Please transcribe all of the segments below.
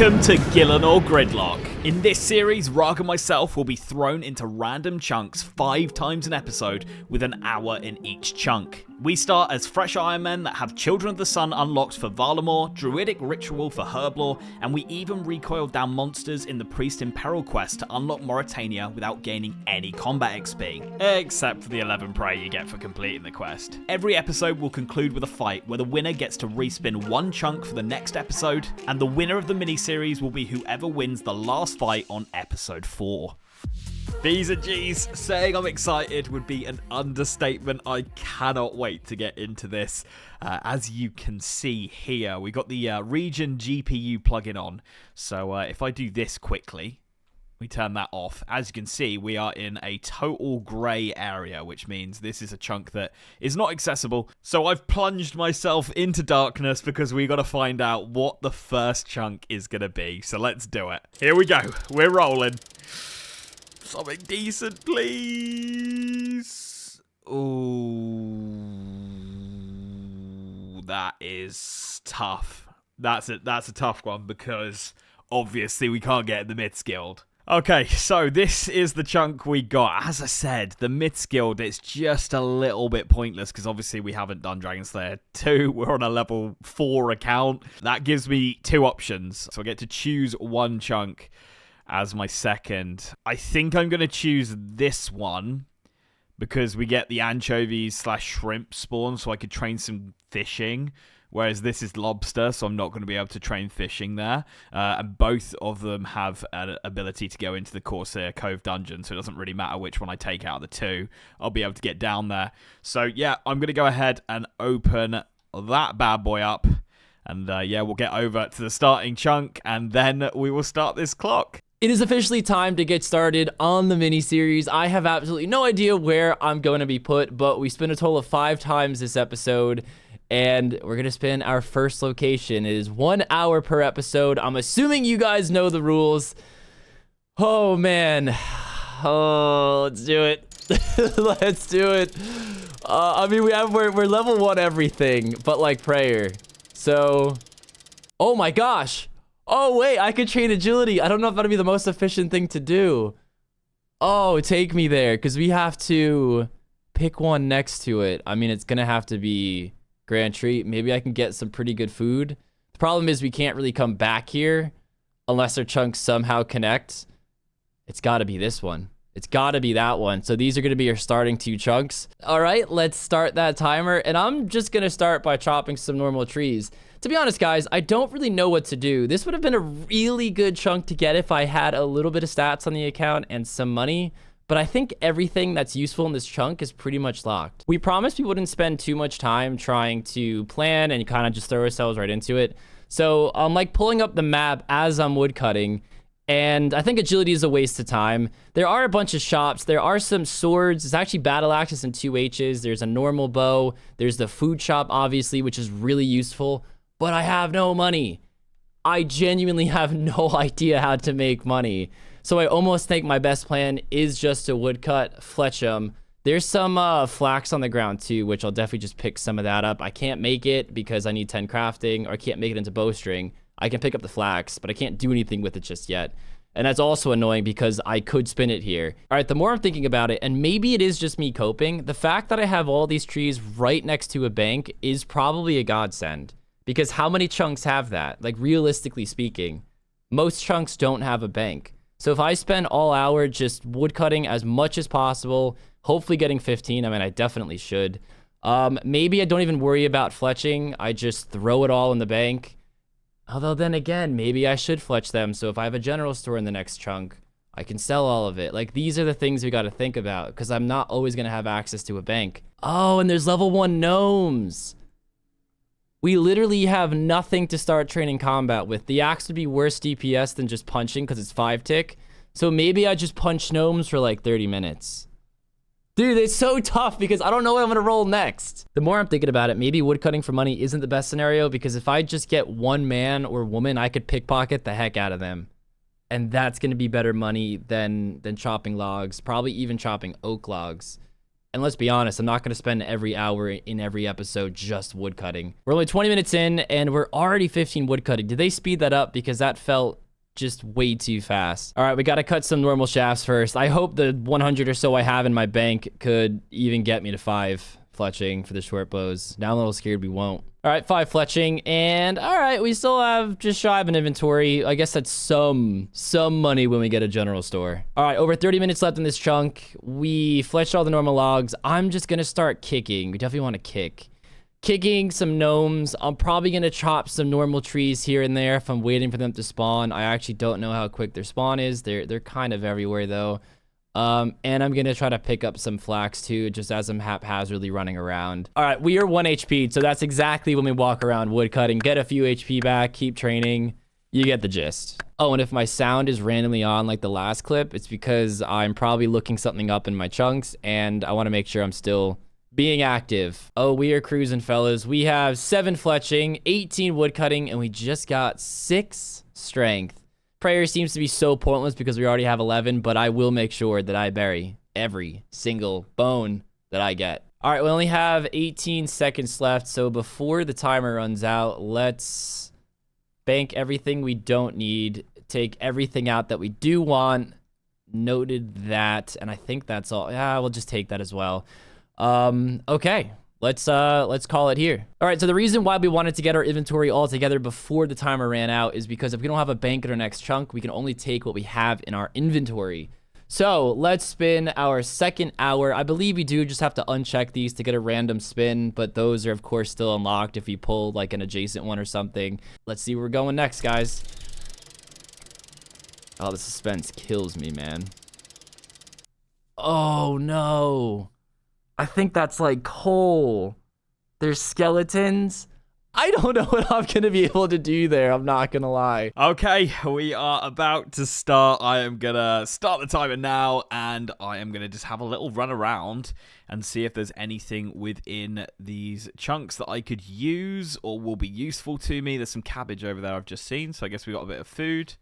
Welcome to Gielinor Gridlock. In this series, rargh and myself will be thrown into random chunks 5 times an episode with an hour in each chunk. We start as fresh ironmen that have Children of the Sun unlocked for Valamor, Druidic Ritual for Herblore, and we even recoil down monsters in the Priest in Peril quest to unlock Mauritania without gaining any combat XP, except for the 11 prey you get for completing the quest. Every episode will conclude with a fight where the winner gets to respin 1 chunk for the next episode, and the winner of the miniseries will be whoever wins the last fight on episode 4. B's and G's, saying I'm excited would be an understatement. I cannot wait to get into this. As you can see here, we got the region GPU plugin on. So if I do this quickly, we turn that off. As you can see, we are in a total grey area, which means this is a chunk that is not accessible. So I've plunged myself into darkness because we got to find out what the first chunk is going to be. So let's do it. Here we go. We're rolling. Something decent, please. Ooh, that is tough. That's a tough one because obviously we can't get the Myths Guild. Okay, so this is the chunk we got. As I said, the Myths Guild, it's just a little bit pointless because obviously we haven't done Dragon Slayer 2. We're on a level 4 account. That gives me 2 options. So I get to choose 1 chunk as my second. I think I'm going to choose this one because we get the anchovies / shrimp spawn, so I could train some fishing, whereas this is lobster, so I'm not going to be able to train fishing there. And both of them have an ability to go into the Corsair Cove dungeon, so it doesn't really matter which one I take out of the 2. I'll be able to get down there. So yeah, I'm going to go ahead and open that bad boy up. And yeah, we'll get over to the starting chunk, and then we will start this clock. It is officially time to get started on the mini-series. I have absolutely no idea where I'm going to be put, but we spin a total of 5 times this episode, and we're going to spin our first location. It is 1 hour per episode. I'm assuming you guys know the rules. Oh, man. Oh, let's do it. Let's do it. I mean, we're level 1 everything, but like prayer. So, oh my gosh. Oh, wait, I could train agility. I don't know if that'll be the most efficient thing to do. Oh, take me there, because we have to pick one next to it. I mean, it's going to have to be Grand Treat. Maybe I can get some pretty good food. The problem is we can't really come back here unless our chunks somehow connect. It's got to be this one. It's got to be that one. So these are going to be your starting 2 chunks. All right, let's start that timer. And I'm just going to start by chopping some normal trees. To be honest, guys, I don't really know what to do. This would have been a really good chunk to get if I had a little bit of stats on the account and some money. But I think everything that's useful in this chunk is pretty much locked. We promised we wouldn't spend too much time trying to plan and kind of just throw ourselves right into it. So I'm like pulling up the map as I'm woodcutting. And I think agility is a waste of time. There are a bunch of shops. There are some swords. There's actually battle axes and 2 H's. There's a normal bow. There's the food shop, obviously, which is really useful. But I have no money. I genuinely have no idea how to make money. So I almost think my best plan is just to woodcut, fletch them. There's some flax on the ground too, which I'll definitely just pick some of that up. I can't make it because I need 10 crafting, or I can't make it into bowstring. I can pick up the flax, but I can't do anything with it just yet. And that's also annoying because I could spin it here. All right, the more I'm thinking about it, and maybe it is just me coping, the fact that I have all these trees right next to a bank is probably a godsend. Because how many chunks have that? Like, realistically speaking, most chunks don't have a bank. So if I spend all hour just woodcutting as much as possible, hopefully getting 15, I mean, I definitely should. Maybe I don't even worry about fletching. I just throw it all in the bank. Although then again, maybe I should fletch them. So if I have a general store in the next chunk, I can sell all of it. Like, these are the things we got to think about because I'm not always going to have access to a bank. Oh, and there's level 1 gnomes. We literally have nothing to start training combat with. The axe would be worse DPS than just punching because it's 5 tick. So maybe I just punch gnomes for like 30 minutes. Dude, it's so tough because I don't know what I'm going to roll next. The more I'm thinking about it, maybe woodcutting for money isn't the best scenario because if I just get one man or woman, I could pickpocket the heck out of them. And that's going to be better money than chopping logs, probably even chopping oak logs. And let's be honest, I'm not going to spend every hour in every episode just woodcutting. We're only 20 minutes in, and we're already 15 woodcutting. Did they speed that up? Because that felt just way too fast. All right, we got to cut some normal shafts first. I hope the 100 or so I have in my bank could even get me to 5 fletching for the short bows. Now I'm a little scared we won't. All right, 5 fletching, and all right, we still have just shy of an inventory. I guess that's some money when we get a general store. All right, over 30 minutes left in this chunk. We fletched all the normal logs. I'm just gonna start kicking. We definitely want to kick. Kicking some gnomes. I'm probably gonna chop some normal trees here and there if I'm waiting for them to spawn. I actually don't know how quick their spawn is. They're kind of everywhere though. And I'm gonna try to pick up some flax too, just as I'm haphazardly running around. All right, we are 1 HP, so that's exactly when we walk around woodcutting. Get a few HP back, keep training. You get the gist. Oh, and if my sound is randomly on like the last clip, it's because I'm probably looking something up in my chunks, and I want to make sure I'm still being active. Oh, we are cruising, fellas. We have 7 fletching, 18 woodcutting, and we just got 6 strength. Prayer seems to be so pointless because we already have 11, but I will make sure that I bury every single bone that I get. All right, we only have 18 seconds left, so before the timer runs out, let's bank everything we don't need, take everything out that we do want. Noted that, and I think that's all. Yeah, we'll just take that as well. Okay. Let's call it here. All right, so the reason why we wanted to get our inventory all together before the timer ran out is because if we don't have a bank in our next chunk, we can only take what we have in our inventory. So let's spin our second hour. I believe we do just have to uncheck these to get a random spin, but those are of course still unlocked if we pull like an adjacent one or something. Let's see where we're going next, guys. Oh, the suspense kills me, man. Oh no. I think that's like coal. There's skeletons. I don't know what I'm going to be able to do there. I'm not going to lie. Okay, we are about to start. I am going to start the timer now, and I am going to just have a little run around and see if there's anything within these chunks that I could use or will be useful to me. There's some cabbage over there I've just seen, so I guess we got a bit of food.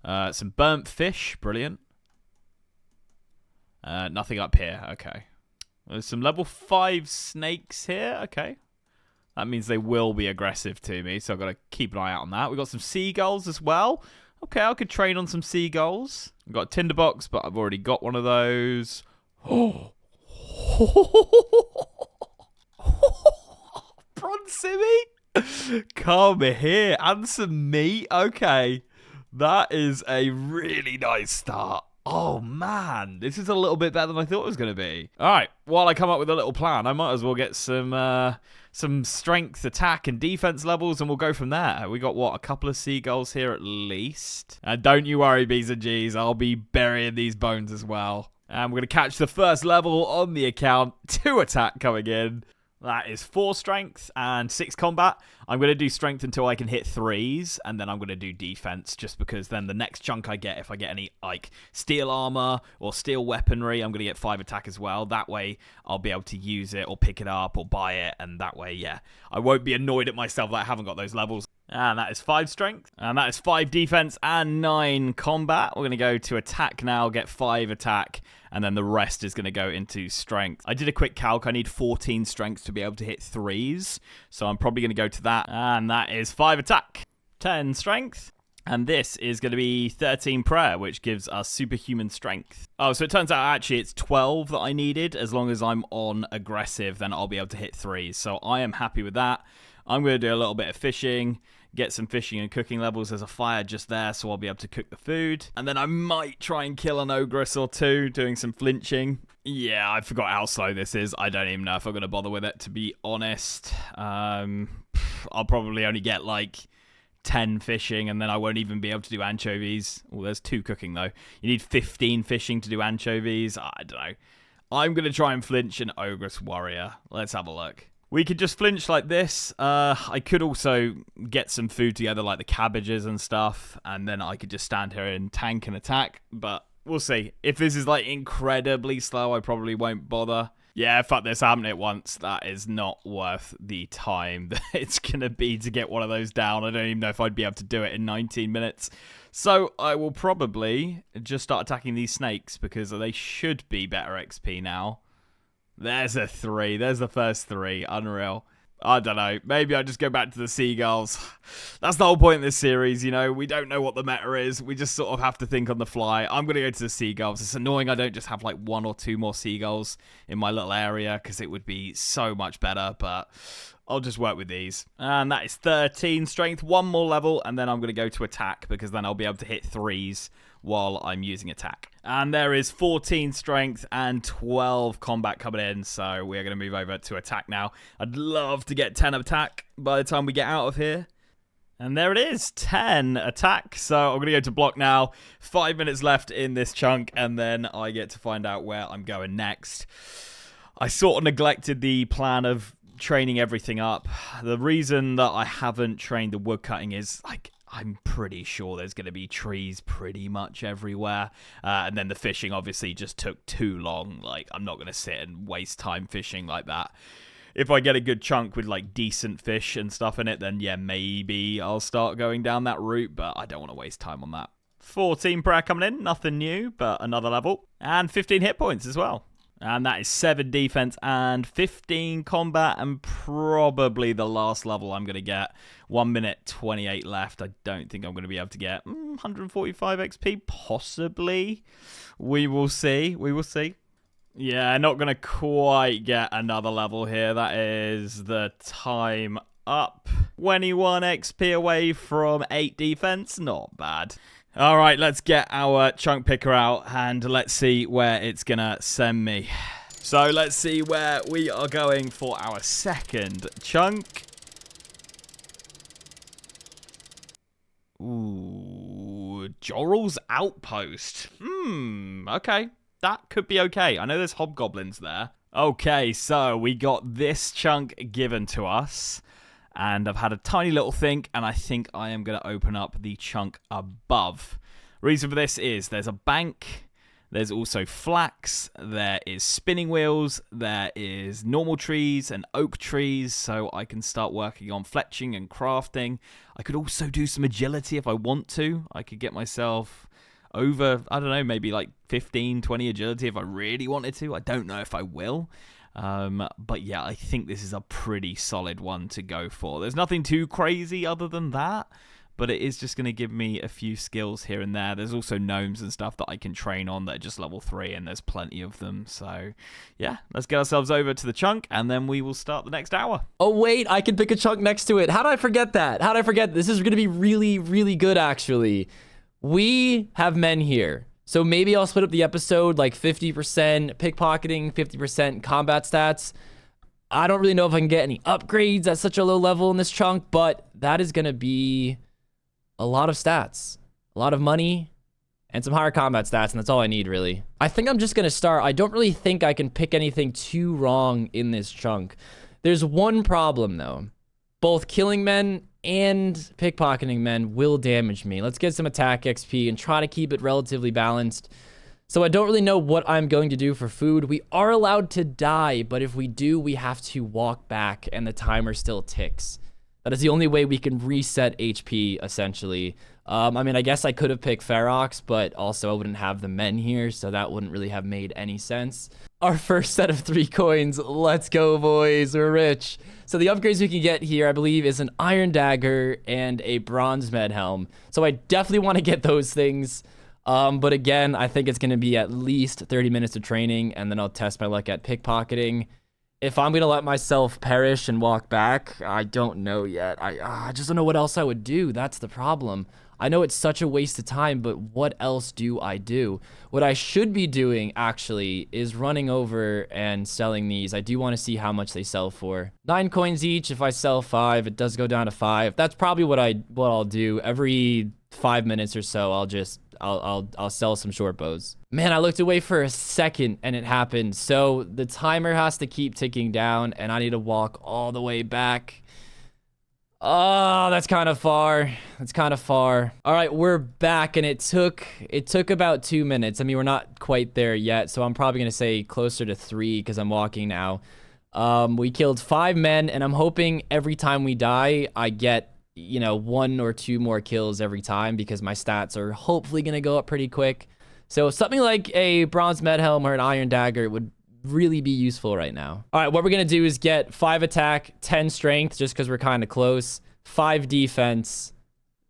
Some burnt fish. Brilliant. Nothing up here. Okay. There's some level 5 snakes here. Okay. That means they will be aggressive to me, so I've got to keep an eye out on that. We've got some seagulls as well. Okay, I could train on some seagulls. I've got a tinderbox, but I've already got one of those. Oh. Bronzimmy. Come here. And some meat. Okay. That is a really nice start. Oh, man. This is a little bit better than I thought it was going to be. All right. While I come up with a little plan, I might as well get some strength, attack, and defense levels, and we'll go from there. We got, what, a couple of seagulls here at least. Don't you worry, B's and G's. I'll be burying these bones as well. And we're going to catch the first level on the account. 2 attack coming in. That is 4 strength and 6 combat. I'm going to do strength until I can hit 3s, and then I'm going to do defense, just because then the next chunk I get, if I get any like steel armor or steel weaponry, I'm going to get 5 attack as well. That way I'll be able to use it or pick it up or buy it, and that way, yeah, I won't be annoyed at myself that I haven't got those levels. And that is 5 strength, and that is 5 defense and 9 combat. We're going to go to attack now, get 5 attack, and then the rest is going to go into strength. I did a quick calc. I need 14 strength to be able to hit 3s, so I'm probably going to go to that. And that is 5 attack, 10 strength, and this is going to be 13 prayer, which gives us superhuman strength. Oh, so it turns out actually it's 12 that I needed. As long as I'm on aggressive, then I'll be able to hit 3s, so I am happy with that. I'm going to do a little bit of fishing, get some fishing and cooking levels. There's a fire just there, so I'll be able to cook the food. And then I might try and kill an ogress or 2, doing some flinching. Yeah, I forgot how slow this is. I don't even know if I'm going to bother with it, to be honest. I'll probably only get like 10 fishing, and then I won't even be able to do anchovies. Oh, there's 2 cooking, though. You need 15 fishing to do anchovies. I don't know. I'm going to try and flinch an ogress warrior. Let's have a look. We could just flinch like this. I could also get some food together, like the cabbages and stuff, and then I could just stand here and tank and attack, but we'll see. If this is like incredibly slow, I probably won't bother. Yeah, fuck this, I haven't hit once. That is not worth the time that it's going to be to get one of those down. I don't even know if I'd be able to do it in 19 minutes. So I will probably just start attacking these snakes, because they should be better XP now. There's a 3. There's the first 3. Unreal. I don't know. Maybe I just go back to the seagulls. That's the whole point of this series, you know. We don't know what the meta is. We just sort of have to think on the fly. I'm going to go to the seagulls. It's annoying I don't just have like 1 or 2 more seagulls in my little area because it would be so much better, but I'll just work with these. And that is 13 strength, 1 more level, and then I'm going to go to attack because then I'll be able to hit 3s while I'm using attack. And there is 14 strength and 12 combat coming in, so we're going to move over to attack now. I'd love to get 10 attack by the time we get out of here. And there it is, 10 attack. So I'm going to go to block now. 5 minutes left in this chunk, and then I get to find out where I'm going next. I sort of neglected the plan of training everything up. The reason that I haven't trained the woodcutting is, like, I'm pretty sure there's going to be trees pretty much everywhere. And then the fishing obviously just took too long. Like, I'm not going to sit and waste time fishing like that. If I get a good chunk with, like, decent fish and stuff in it, then, yeah, maybe I'll start going down that route. But I don't want to waste time on that. 14 prayer coming in. Nothing new, but another level. And 15 hit points as well. And that is 7 defense and 15 combat, and probably the last level I'm going to get. 1 minute 28 left. I don't think I'm going to be able to get 145 XP, possibly. We will see. We will see. Yeah, not going to quite get another level here. That is the time up. 21 XP away from 8 defense. Not bad. All right, let's get our chunk picker out and let's see where it's going to send me. So let's see where we are going for our second chunk. Ooh, Joral's Outpost. Okay. That could be okay. I know there's hobgoblins there. Okay, so we got this chunk given to us. And I've had a tiny little think, and I think I am going to open up the chunk above. Reason for this is there's a bank, there's also flax, there is spinning wheels, there is normal trees and oak trees, so I can start working on fletching and crafting. I could also do some agility if I want to. I could get myself over, I don't know, maybe like 15, 20 agility if I really wanted to. I don't know if I will. But yeah, I think this is a pretty solid one to go for. There's nothing too crazy other than that, but it is just going to give me a few skills here and there. There's also gnomes and stuff that I can train on that are just level 3, and there's plenty of them. So yeah, let's get ourselves over to the chunk, and then we will start the next hour. Oh, wait, I can pick a chunk next to it. How did I forget that? How did I forget? This is going to be really, really good, actually. We have men here. So maybe I'll split up the episode like 50% pickpocketing, 50% combat stats. I don't really know if I can get any upgrades at such a low level in this chunk, but that is going to be a lot of stats, a lot of money, and some higher combat stats, and that's all I need, really. I think I'm just going to start. I don't really think I can pick anything too wrong in this chunk. There's one problem, though. Both killing men and pickpocketing men will damage me. Let's get some attack XP and try to keep it relatively balanced. So I don't really know what I'm going to do for food. We are allowed to die, but if we do, we have to walk back and the timer still ticks. That is the only way we can reset HP, essentially. I mean, I guess I could have picked Ferox, but also I wouldn't have the men here, so that wouldn't really have made any sense. Our first set of 3 coins. Let's go, boys. We're rich. So the upgrades we can get here, I believe, is an iron dagger and a bronze med helm. So I definitely want to get those things. But again, I think it's going to be at least 30 minutes of training, and then I'll test my luck at pickpocketing. If I'm going to let myself perish and walk back, I don't know yet. I just don't know what else I would do. That's the problem. I know it's such a waste of time, but what else do I do? What I should be doing, actually, is running over and selling these. I do want to see how much they sell for. 9 coins each. If I sell 5, it does go down to 5. That's probably what I'll do. Every 5 minutes or so, I'll sell some short bows. Man, I looked away for a second and it happened. So the timer has to keep ticking down, and I need to walk all the way back. Oh, that's kind of far. That's kind of far. All right, we're back, and it took about 2 minutes. I mean, we're not quite there yet, so I'm probably gonna say closer to 3 because I'm walking now. We killed 5 men, and I'm hoping every time we die, I get, you know, 1 or 2 more kills every time because my stats are hopefully gonna go up pretty quick. So something like a bronze med helm or an iron dagger would really be useful right now. All right, what we're going to do is get 5 attack, 10 strength, just because we're kind of close, 5 defense,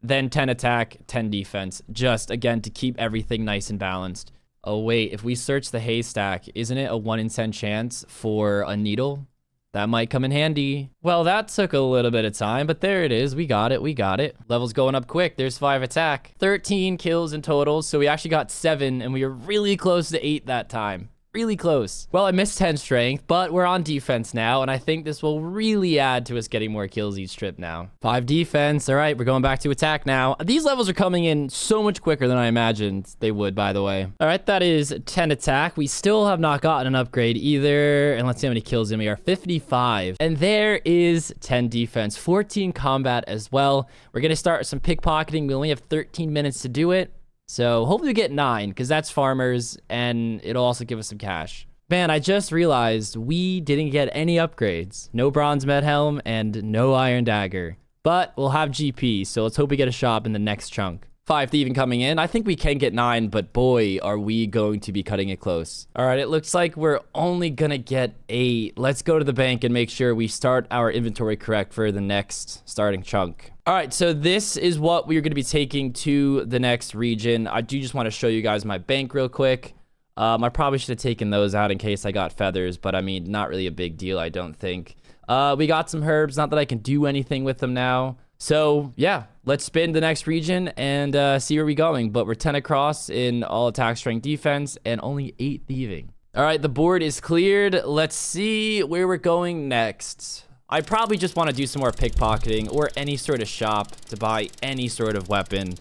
then 10 attack, 10 defense, just, again, to keep everything nice and balanced. Oh, wait, if we search the haystack, isn't it a 1 in 10 chance for a needle? That might come in handy. Well, that took a little bit of time, but there it is. We got it. We got it. Level's going up quick. There's 5 attack. 13 kills in total, so we actually got 7, and we were really close to 8 that time. Really close. Well, I missed 10 strength, but we're on defense now, and I think this will really add to us getting more kills each trip now. 5 defense. All right, we're going back to attack now. These levels are coming in so much quicker than I imagined they would, by the way. All right, that is 10 attack. We still have not gotten an upgrade either, and let's see how many kills in we are. 55. And there is 10 defense, 14 combat as well. We're going to start with some pickpocketing. We only have 13 minutes to do it. So hopefully we get 9, because that's farmers, and it'll also give us some cash. Man, I just realized we didn't get any upgrades. No bronze med helm and no iron dagger. But we'll have GP, so let's hope we get a shop in the next chunk. 5 thieving coming in. I think we can get 9, but boy, are we going to be cutting it close. All right, it looks like we're only gonna get 8. Let's go to the bank and make sure we start our inventory correct for the next starting chunk. All right, so this is what we're gonna be taking to the next region. I do just wanna show you guys my bank real quick. I probably should have taken those out in case I got feathers, but I mean, not really a big deal, I don't think. We got some herbs, not that I can do anything with them now. So yeah, let's spin the next region and see where we're going. But we're 10 across in all attack, strength, defense, and only 8 thieving. All right, the board is cleared. Let's see where we're going next. I probably just want to do some more pickpocketing or any sort of shop to buy any sort of weapon,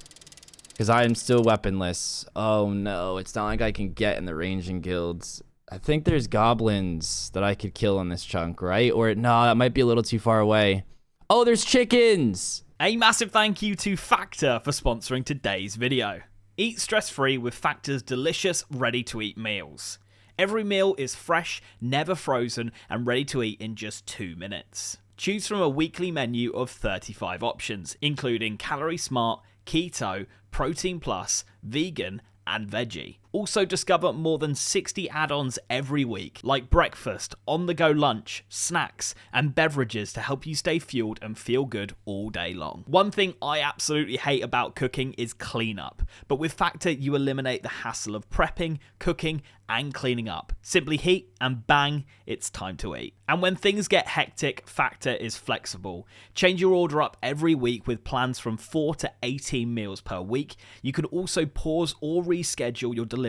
because I am still weaponless. Oh no, it's not like I can get in the ranging guilds. I think there's goblins that I could kill on this chunk, right? Or no, that might be a little too far away. Oh, there's chickens! A massive thank you to Factor for sponsoring today's video. Eat stress-free with Factor's delicious, ready-to-eat meals. Every meal is fresh, never frozen, and ready to eat in just 2 minutes. Choose from a weekly menu of 35 options, including Calorie Smart, Keto, Protein Plus, Vegan, and Veggie. Also discover more than 60 add-ons every week, like breakfast, on-the-go lunch, snacks, and beverages to help you stay fueled and feel good all day long. One thing I absolutely hate about cooking is cleanup, but with Factor you eliminate the hassle of prepping, cooking, and cleaning up. Simply heat and bang, it's time to eat. And when things get hectic, Factor is flexible. Change your order up every week with plans from 4 to 18 meals per week. You can also pause or reschedule your deliveries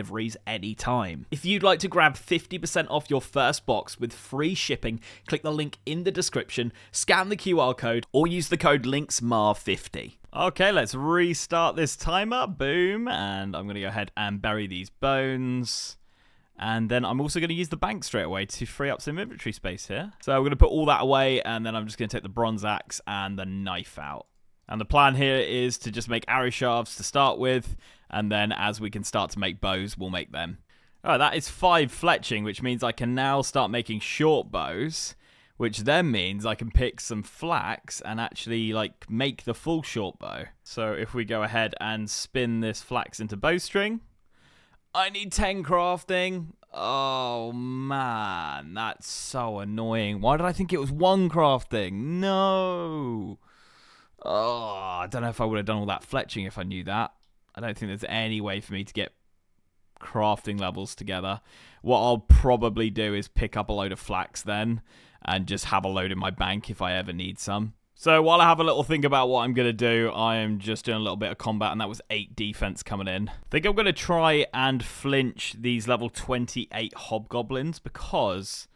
anytime. If you'd like to grab 50% off your first box with free shipping, click the link in the description, scan the QR code, or use the code LinksMar50. Okay, let's restart this timer. Boom. And I'm going to go ahead and bury these bones. And then I'm also going to use the bank straight away to free up some inventory space here. So we're going to put all that away, and then I'm just going to take the bronze axe and the knife out. And the plan here is to just make arrow shafts to start with, and then as we can start to make bows, we'll make them. Alright, that is 5 fletching, which means I can now start making short bows, which then means I can pick some flax and actually like make the full short bow. So if we go ahead and spin this flax into bowstring, I need 10 crafting. Oh, man. That's so annoying. Why did I think it was 1 crafting? No. Oh, I don't know if I would have done all that fletching if I knew that. I don't think there's any way for me to get crafting levels together. What I'll probably do is pick up a load of flax then and just have a load in my bank if I ever need some. So while I have a little think about what I'm going to do, I am just doing a little bit of combat, and that was 8 defense coming in. I think I'm going to try and flinch these level 28 hobgoblins because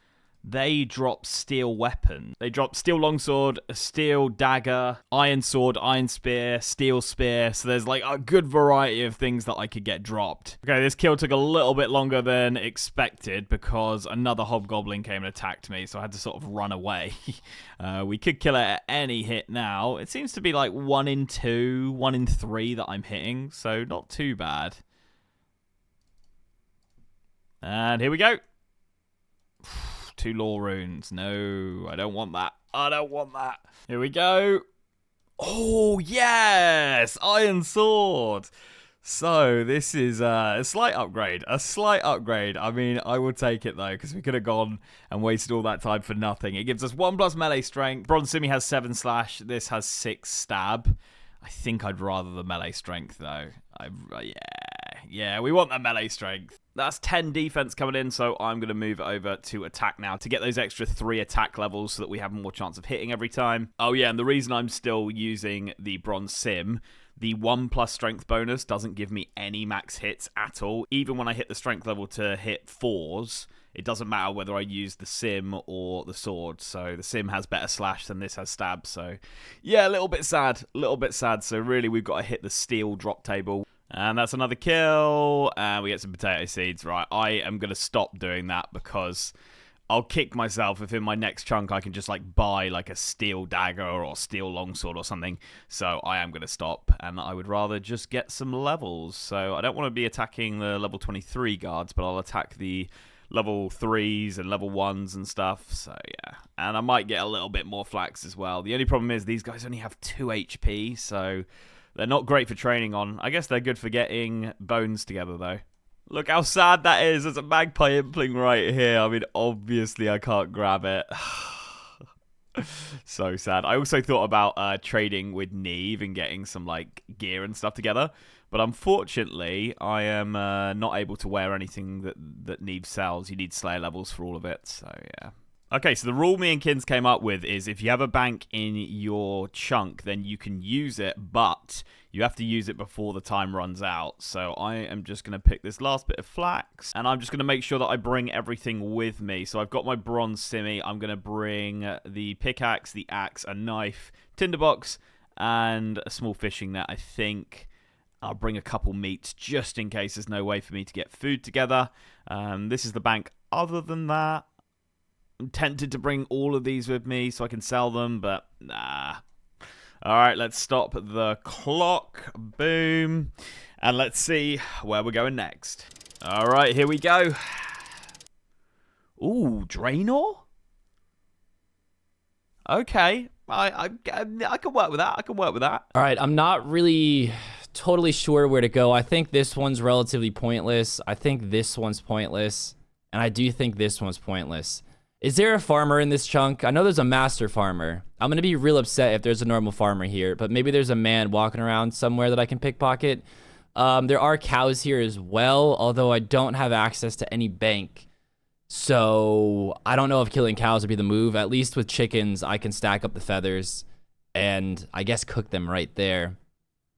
they drop steel weapons. They drop steel longsword, a steel dagger, iron sword, iron spear, steel spear. So there's like a good variety of things that I could get dropped. Okay, this kill took a little bit longer than expected because another hobgoblin came and attacked me, so I had to sort of run away. We could kill it at any hit now. It seems to be like 1 in 2, 1 in 3 that I'm hitting, so not too bad. And here we go. 2 lore runes. No, I don't want that. I don't want that. Here we go. Oh, yes! Iron sword. So this is a slight upgrade. A slight upgrade. I mean, I would take it though, because we could have gone and wasted all that time for nothing. It gives us 1+ melee strength. Bronze Simi has 7 slash. This has 6 stab. I think I'd rather the melee strength though. Yeah, we want that melee strength. That's 10 defense coming in, so I'm going to move over to attack now to get those extra 3 attack levels so that we have more chance of hitting every time. Oh yeah, and the reason I'm still using the Bronze Sim, the 1+ strength bonus doesn't give me any max hits at all. Even when I hit the strength level to hit 4s, it doesn't matter whether I use the Sim or the sword. So the Sim has better slash than this has stab. So yeah, a little bit sad. So really we've got to hit the steel drop table. And that's another kill. And we get some potato seeds. Right, I am going to stop doing that because I'll kick myself if in my next chunk I can just like buy like a steel dagger or steel longsword or something. So I am going to stop, and I would rather just get some levels. So I don't want to be attacking the level 23 guards, but I'll attack the level 3s and level 1s and stuff. So yeah, and I might get a little bit more flax as well. The only problem is these guys only have 2 HP, so they're not great for training on. I guess they're good for getting bones together though. Look how sad that is. There's a magpie impling right here. I mean, obviously I can't grab it. So sad. I also thought about trading with Neve and getting some like gear and stuff together. But unfortunately, I am not able to wear anything that Neve sells. You need Slayer levels for all of it. So yeah. Okay, so the rule me and Kins came up with is if you have a bank in your chunk, then you can use it, but you have to use it before the time runs out. So I am just going to pick this last bit of flax, and I'm just going to make sure that I bring everything with me. So I've got my bronze simi. I'm going to bring the pickaxe, the axe, a knife, tinderbox, and a small fishing net, I think. I'll bring a couple meats just in case there's no way for me to get food together. This is the bank. Other than that, I'm tempted to bring all of these with me so I can sell them, but nah. All right, let's stop the clock. Boom. And let's see where we're going next. All right, here we go. Ooh, Draenor? Okay. I can work with that. All right, I'm not really totally sure where to go. I think this one's relatively pointless. I think this one's pointless. And I do think this one's pointless. Is there a farmer in this chunk? I know there's a master farmer. I'm going to be real upset if there's a normal farmer here, but maybe there's a man walking around somewhere that I can pickpocket. There are cows here as well, although I don't have access to any bank. So I don't know if killing cows would be the move. At least with chickens, I can stack up the feathers and I guess cook them right there.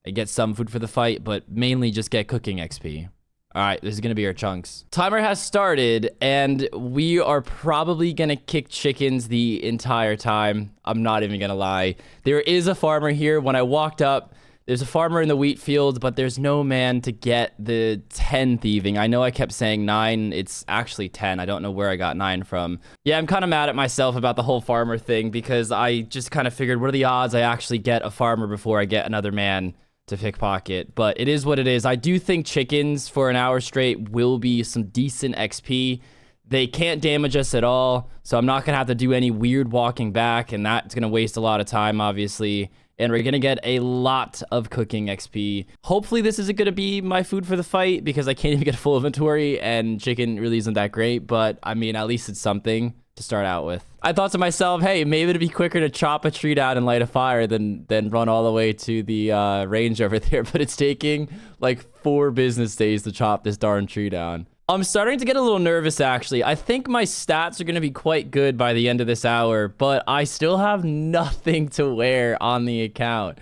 I get some food for the fight, but mainly just get cooking XP. All right, this is going to be our chunks. Timer has started, and we are probably going to kick chickens the entire time. I'm not even going to lie. There is a farmer here. When I walked up, there's a farmer in the wheat field, but there's no man to get the 10 thieving. I know I kept saying 9. It's actually 10. I don't know where I got 9 from. Yeah, I'm kind of mad at myself about the whole farmer thing because I just kind of figured, what are the odds I actually get a farmer before I get another man to pickpocket? But it is what it is. I do think chickens for an hour straight will be some decent XP. They can't damage us at all, so I'm not gonna have to do any weird walking back, and that's gonna waste a lot of time, obviously. And we're gonna get a lot of cooking XP. Hopefully this isn't gonna be my food for the fight because I can't even get a full inventory and chicken really isn't that great, but I mean, at least it's something to start out with. I thought to myself, hey, maybe it'd be quicker to chop a tree down and light a fire than run all the way to the range over there, but it's taking like 4 business days to chop this darn tree down. I'm starting to get a little nervous, actually. I think my stats are going to be quite good by the end of this hour, but I still have nothing to wear on the account.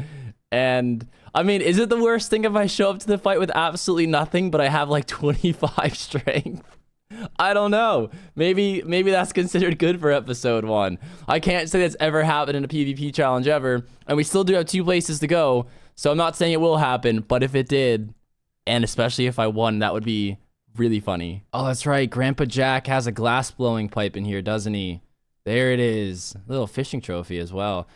And I mean, is it the worst thing if I show up to the fight with absolutely nothing, but I have like 25 strength? I don't know. Maybe that's considered good for episode 1. I can't say that's ever happened in a PvP challenge ever, and we still do have 2 places to go, so I'm not saying it will happen, but if it did, and especially if I won, that would be really funny. Oh, that's right. Grandpa Jack has a glass blowing pipe in here, doesn't he? There it is. A little fishing trophy as well.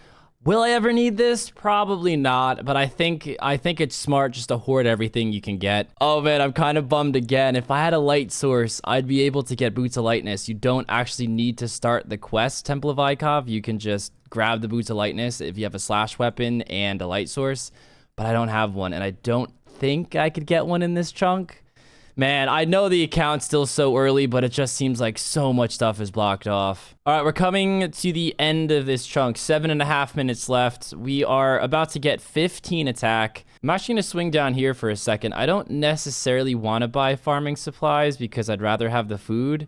Will I ever need this? Probably not, but I think it's smart just to hoard everything you can get. Oh man, I'm kind of bummed again. If I had a light source, I'd be able to get Boots of Lightness. You don't actually need to start the quest, Temple of Ikov. You can just grab the Boots of Lightness if you have a slash weapon and a light source, but I don't have one, and I don't think I could get one in this chunk. Man, I know the account's still so early, but it just seems like so much stuff is blocked off. All right, we're coming to the end of this chunk. 7.5 minutes left. We are about to get 15 attack. I'm actually going to swing down here for a second. I don't necessarily want to buy farming supplies because I'd rather have the food.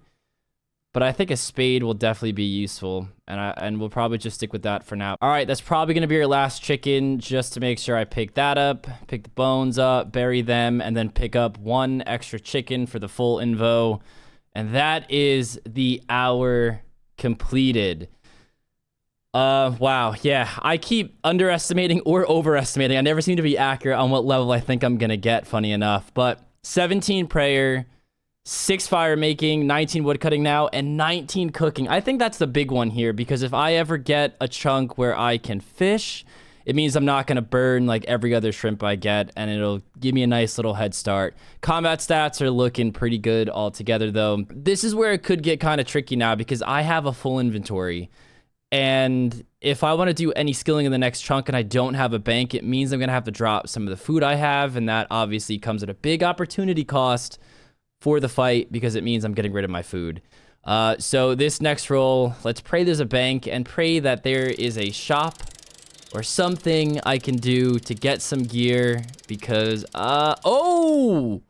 But I think a spade will definitely be useful, and we'll probably just stick with that for now. All right, that's probably going to be our last chicken, just to make sure I pick that up, pick the bones up, bury them, and then pick up 1 extra chicken for the full invo. And that is the hour completed. Wow, yeah, I keep underestimating or overestimating. I never seem to be accurate on what level I think I'm going to get, funny enough. But 17 prayer, 6 fire making, 19 woodcutting now, and 19 cooking. I think that's the big one here, because if I ever get a chunk where I can fish, it means I'm not going to burn like every other shrimp I get, and it'll give me a nice little head start. Combat stats are looking pretty good altogether, though. This is where it could get kind of tricky now, because I have a full inventory. And if I want to do any skilling in the next chunk and I don't have a bank, it means I'm going to have to drop some of the food I have, and that obviously comes at a big opportunity cost for the fight, because it means I'm getting rid of my food. So this next roll, let's pray there's a bank and pray that there is a shop or something I can do to get some gear, because oh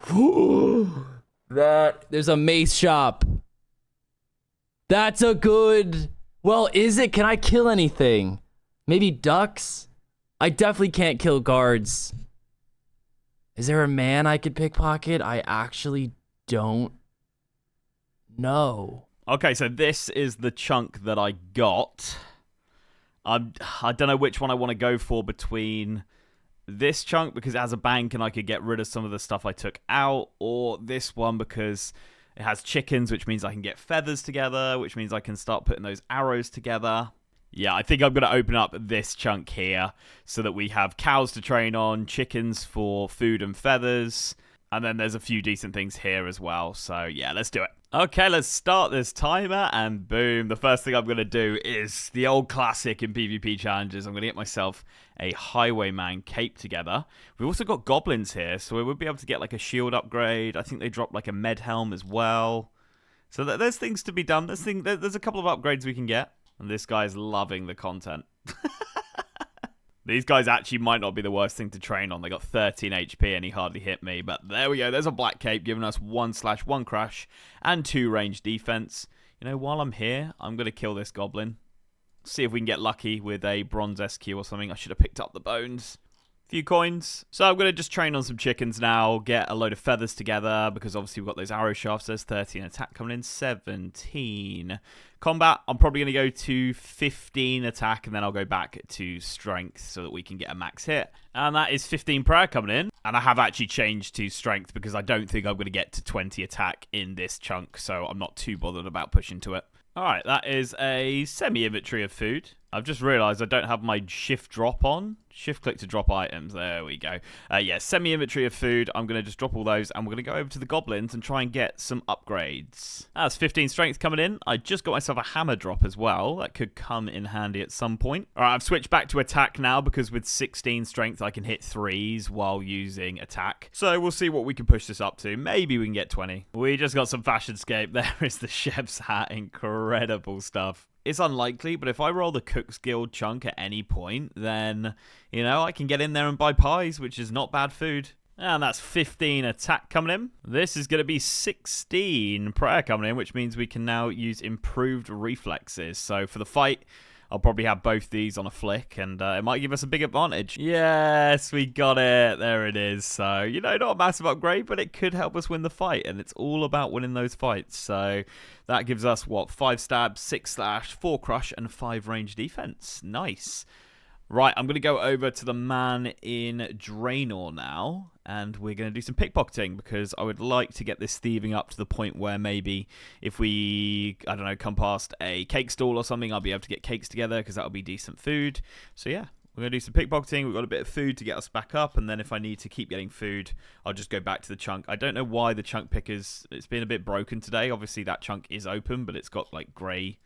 that there's a mace shop. That's a good, well, is it? Can I kill anything? Maybe ducks? I definitely can't kill guards. Is there a man I could pickpocket? I actually don't know. Okay, so this is the chunk that I got. I don't know which one I want to go for between this chunk, because it has a bank and I could get rid of some of the stuff I took out, or this one because it has chickens, which means I can get feathers together, which means I can start putting those arrows together. Yeah, I think I'm going to open up this chunk here so that we have cows to train on, chickens for food and feathers, and then there's a few decent things here as well. So yeah, let's do it. Okay, let's start this timer, and boom. The first thing I'm going to do is the old classic in PvP challenges. I'm going to get myself a Highwayman cape together. We've also got goblins here, so we would be able to get like a shield upgrade. I think they dropped like a med helm as well. So there's things to be done. There's a couple of upgrades we can get. And this guy's loving the content. These guys actually might not be the worst thing to train on. They got 13 HP and he hardly hit me. But there we go. There's a black cape giving us 1/1 crash and 2 range defense. You know, while I'm here, I'm going to kill this goblin. See if we can get lucky with a bronze SQ or something. I should have picked up the bones. Few coins. So I'm going to just train on some chickens now, get a load of feathers together, because obviously we've got those arrow shafts. There's 13 attack coming in, 17 combat. I'm probably going to go to 15 attack, and then I'll go back to strength so that we can get a max hit. And that is 15 prayer coming in. And I have actually changed to strength because I don't think I'm going to get to 20 attack in this chunk, so I'm not too bothered about pushing to it. Alright, that is a semi-inventory of food. I've just realised I don't have my shift drop on. Shift click to drop items. There we go. Yeah, semi-inventory of food. I'm going to just drop all those, and we're going to go over to the goblins and try and get some upgrades. That's 15 strength coming in. I just got myself a hammer drop as well. That could come in handy at some point. Alright, I've switched back to attack now, because with 16 strength I can hit 3s while using attack. So we'll see what we can push this up to. Maybe we can get 20. We just got some fashionscape. There is the chef's hat. Incredible stuff. It's unlikely, but if I roll the Cook's Guild chunk at any point, then, you know, I can get in there and buy pies, which is not bad food. And that's 15 attack coming in. This is going to be 16 prayer coming in, which means we can now use improved reflexes. So for the fight, I'll probably have both these on a flick, and it might give us a big advantage. Yes, we got it. There it is. So, you know, not a massive upgrade, but it could help us win the fight, and it's all about winning those fights. So that gives us, what, 5 stab, 6 slash, 4 crush, and 5 range defense. Nice. Right, I'm going to go over to the man in Gielinor now, and we're going to do some pickpocketing, because I would like to get this thieving up to the point where maybe if we, I don't know, come past a cake stall or something, I'll be able to get cakes together, because that'll be decent food. So yeah, we're going to do some pickpocketing. We've got a bit of food to get us back up, and then if I need to keep getting food, I'll just go back to the chunk. I don't know why the chunk pickers, it's been a bit broken today. Obviously that chunk is open, but it's got like grey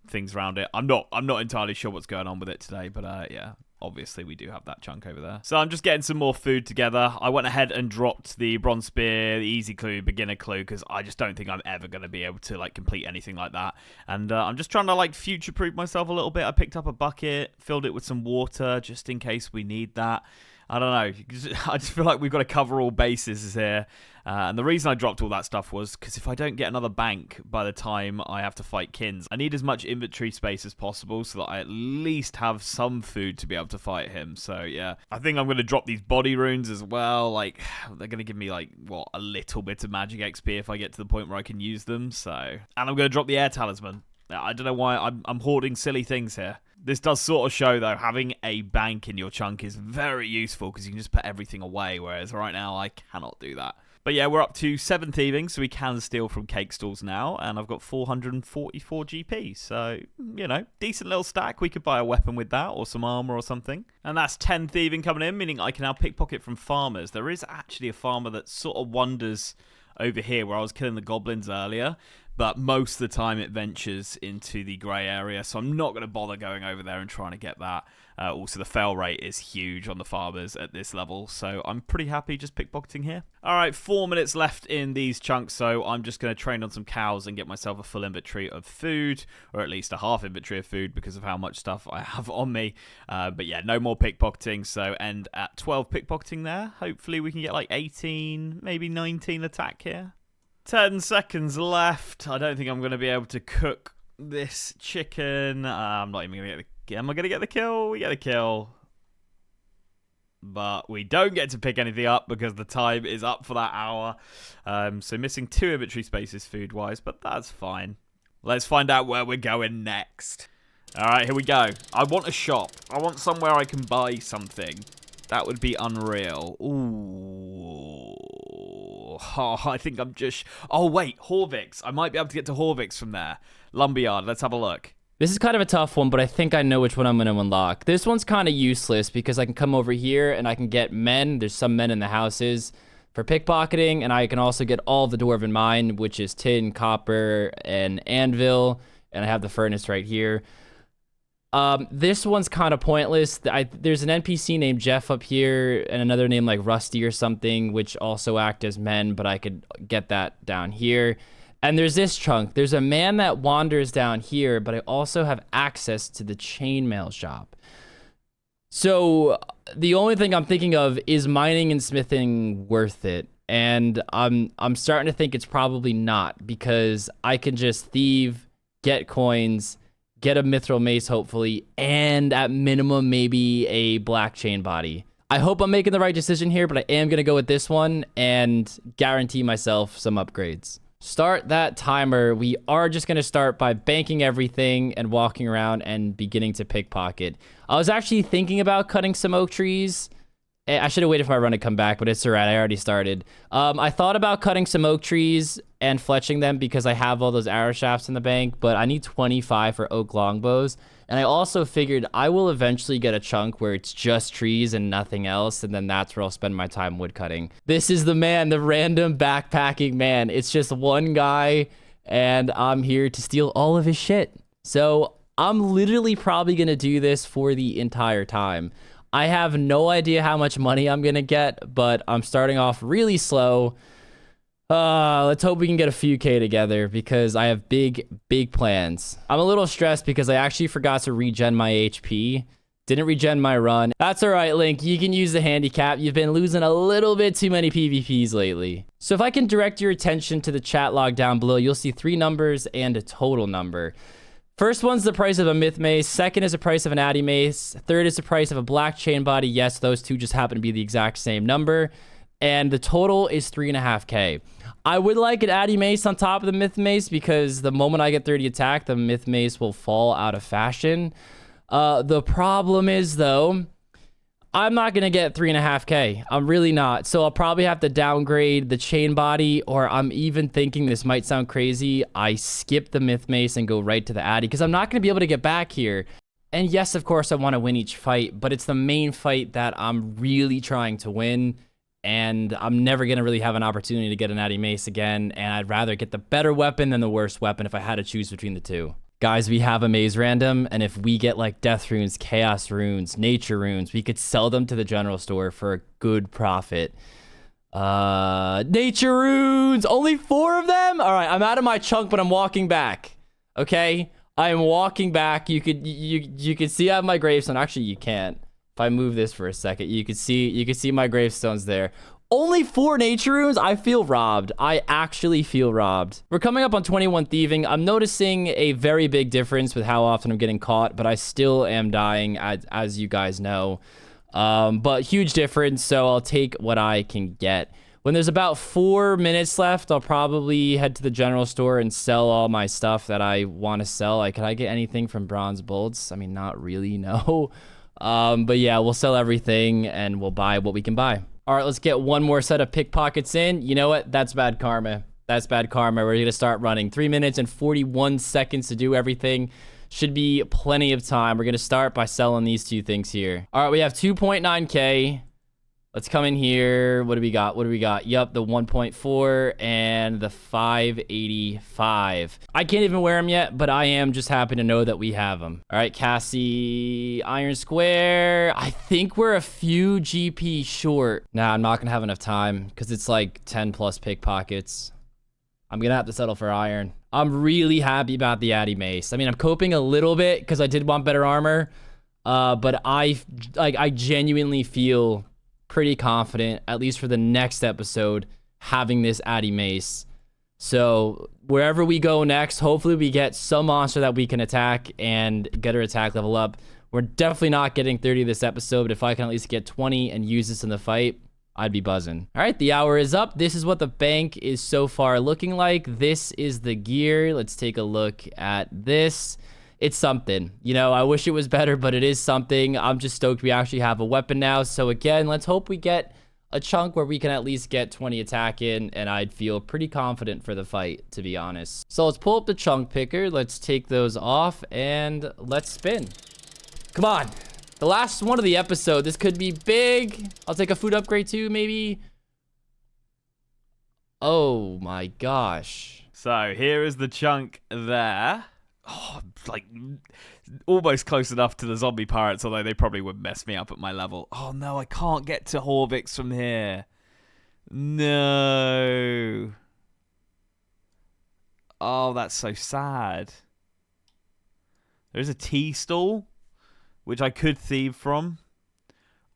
things around it. I'm not entirely sure what's going on with it today, but yeah, obviously we do have that chunk over there. So I'm just getting some more food together. I went ahead and dropped the bronze spear, the easy clue, beginner clue, because I just don't think I'm ever going to be able to like complete anything like that. And I'm just trying to like future-proof myself a little bit. I picked up a bucket, filled it with some water just in case we need that. I don't know. I just feel like we've got to cover all bases here. And the reason I dropped all that stuff was because if I don't get another bank by the time I have to fight Kins, I need as much inventory space as possible so that I at least have some food to be able to fight him. So, yeah. I think I'm going to drop these body runes as well. Like, they're going to give me, like, what, a little bit of magic XP if I get to the point where I can use them. So, and I'm going to drop the air talisman. I don't know why I'm hoarding silly things here. This does sort of show, though, having a bank in your chunk is very useful because you can just put everything away, whereas right now I cannot do that. But yeah, we're up to 7 thieving, so we can steal from cake stalls now, and I've got 444 GP, so, you know, decent little stack. We could buy a weapon with that, or some armor or something. And that's 10 thieving coming in, meaning I can now pickpocket from farmers. There is actually a farmer that sort of wanders over here where I was killing the goblins earlier, but most of the time it ventures into the grey area, so I'm not going to bother going over there and trying to get that. Also, the fail rate is huge on the farmers at this level, so I'm pretty happy just pickpocketing here. Alright, 4 minutes left in these chunks, so I'm just going to train on some cows and get myself a full inventory of food, or at least a half inventory of food because of how much stuff I have on me. But yeah, no more pickpocketing, so end at 12 pickpocketing there. Hopefully we can get like 18, maybe 19 attack here. 10 seconds left. I don't think I'm going to be able to cook this chicken. I'm not even going to get the... Am I going to get the kill? We get a kill. But we don't get to pick anything up because the time is up for that hour. So missing 2 inventory spaces food-wise, but that's fine. Let's find out where we're going next. Alright, here we go. I want a shop. I want somewhere I can buy something. That would be unreal. Ooh. Oh, I think I'm just... Oh, wait. Horvix. I might be able to get to Horvix from there. Lumberyard. Let's have a look. This is kind of a tough one, but I think I know which one I'm going to unlock. This one's kind of useless because I can come over here and I can get men. There's some men in the houses for pickpocketing, and I can also get all the dwarven mine, which is tin, copper, and anvil, and I have the furnace right here. This one's kind of pointless. There's an NPC named Jeff up here and another name like Rusty or something, which also act as men, but I could get that down here. And there's this chunk. There's a man that wanders down here, but I also have access to the chainmail shop. So the only thing I'm thinking of is mining and smithing worth it. And I'm starting to think it's probably not, because I can just thieve, get coins, get a mithril mace hopefully, and at minimum maybe a black chain body. I hope I'm making the right decision here, but I am going to go with this one and guarantee myself some upgrades. Start that timer. We are just going to start by banking everything and walking around and beginning to pickpocket. I was actually thinking about cutting some oak trees. I should have waited for my run to come back, but it's alright. I already started. I thought about cutting some oak trees and fletching them because I have all those arrow shafts in the bank, but I need 25 for oak longbows. And I also figured I will eventually get a chunk where it's just trees and nothing else, and then that's where I'll spend my time woodcutting. This is the man, the random backpacking man. It's just one guy, and I'm here to steal all of his shit. So I'm literally probably going to do this for the entire time. I have no idea how much money I'm going to get, but I'm starting off really slow. Let's hope we can get a few K together because I have big plans. I'm a little stressed because I actually forgot to regen my HP. Didn't regen my run. That's all right, Link. You can use the handicap. You've been losing a little bit too many PvPs lately. So if I can direct your attention to the chat log down below, you'll see 3 numbers and a total number. First one's the price of a myth mace. Second is the price of an addy mace. Third is the price of a black chain body. Yes, those two just happen to be the exact same number. And the total is 3.5K. I would like an addy mace on top of the myth mace because the moment I get 30 attack, the myth mace will fall out of fashion. The problem is, though, I'm not going to get 3.5K. I'm really not. So I'll probably have to downgrade the chain body, or I'm even thinking, this might sound crazy, I skip the myth mace and go right to the addy because I'm not going to be able to get back here. And yes, of course, I want to win each fight, but it's the main fight that I'm really trying to win. And I'm never going to really have an opportunity to get an addy mace again. And I'd rather get the better weapon than the worst weapon if I had to choose between the two. Guys, we have a maze random, and if we get like death runes, chaos runes, nature runes, we could sell them to the general store for a good profit. Nature runes, only 4 of them? All right, I'm out of my chunk, but I'm walking back. Okay, I am walking back. You could see I have my gravestone. Actually, you can't. If I move this for a second, you could see my gravestones there. Only 4 nature runes? I feel robbed. I actually feel robbed. We're coming up on 21 thieving. I'm noticing a very big difference with how often I'm getting caught, but I still am dying, as you guys know. But huge difference, so I'll take what I can get. When there's about 4 minutes left, I'll probably head to the general store and sell all my stuff that I want to sell. Like, can I get anything from bronze bolts? I mean, not really, no. But yeah, we'll sell everything and we'll buy what we can buy. All right, let's get one more set of pickpockets in. You know what? That's bad karma. That's bad karma. We're going to start running. 3 minutes and 41 seconds to do everything. Should be plenty of time. We're going to start by selling these 2 things here. All right, we have 2.9K. Let's come in here. What do we got? What do we got? Yup, the 1.4 and the 585. I can't even wear them yet, but I am just happy to know that we have them. All right, Cassie, Iron Square. I think we're a few GP short. Nah, I'm not going to have enough time because it's like 10 plus pickpockets. I'm going to have to settle for iron. I'm really happy about the Addy Mace. I mean, I'm coping a little bit because I did want better armor. But I genuinely feel pretty confident, at least for the next episode, having this Addy Mace. So wherever we go next, hopefully we get some monster that we can attack and get our attack level up. We're definitely not getting 30 this episode, but if I can at least get 20 and use this in the fight, I'd be buzzing. All right, the hour is up. This is what the bank is so far looking like. This is the gear. Let's take a look at this. It's something. You know, I wish it was better, but it is something. I'm just stoked we actually have a weapon now. So again, let's hope we get a chunk where we can at least get 20 attack in, and I'd feel pretty confident for the fight, to be honest. So let's pull up the chunk picker. Let's take those off, and let's spin. Come on. The last one of the episode. This could be big. I'll take a food upgrade too, maybe. Oh my gosh. So here is the chunk there. Oh, like almost close enough to the zombie pirates, although they probably would mess me up at my level. Oh no, I can't get to Horvix from here. No. Oh, that's so sad. There's a tea stall, which I could thieve from.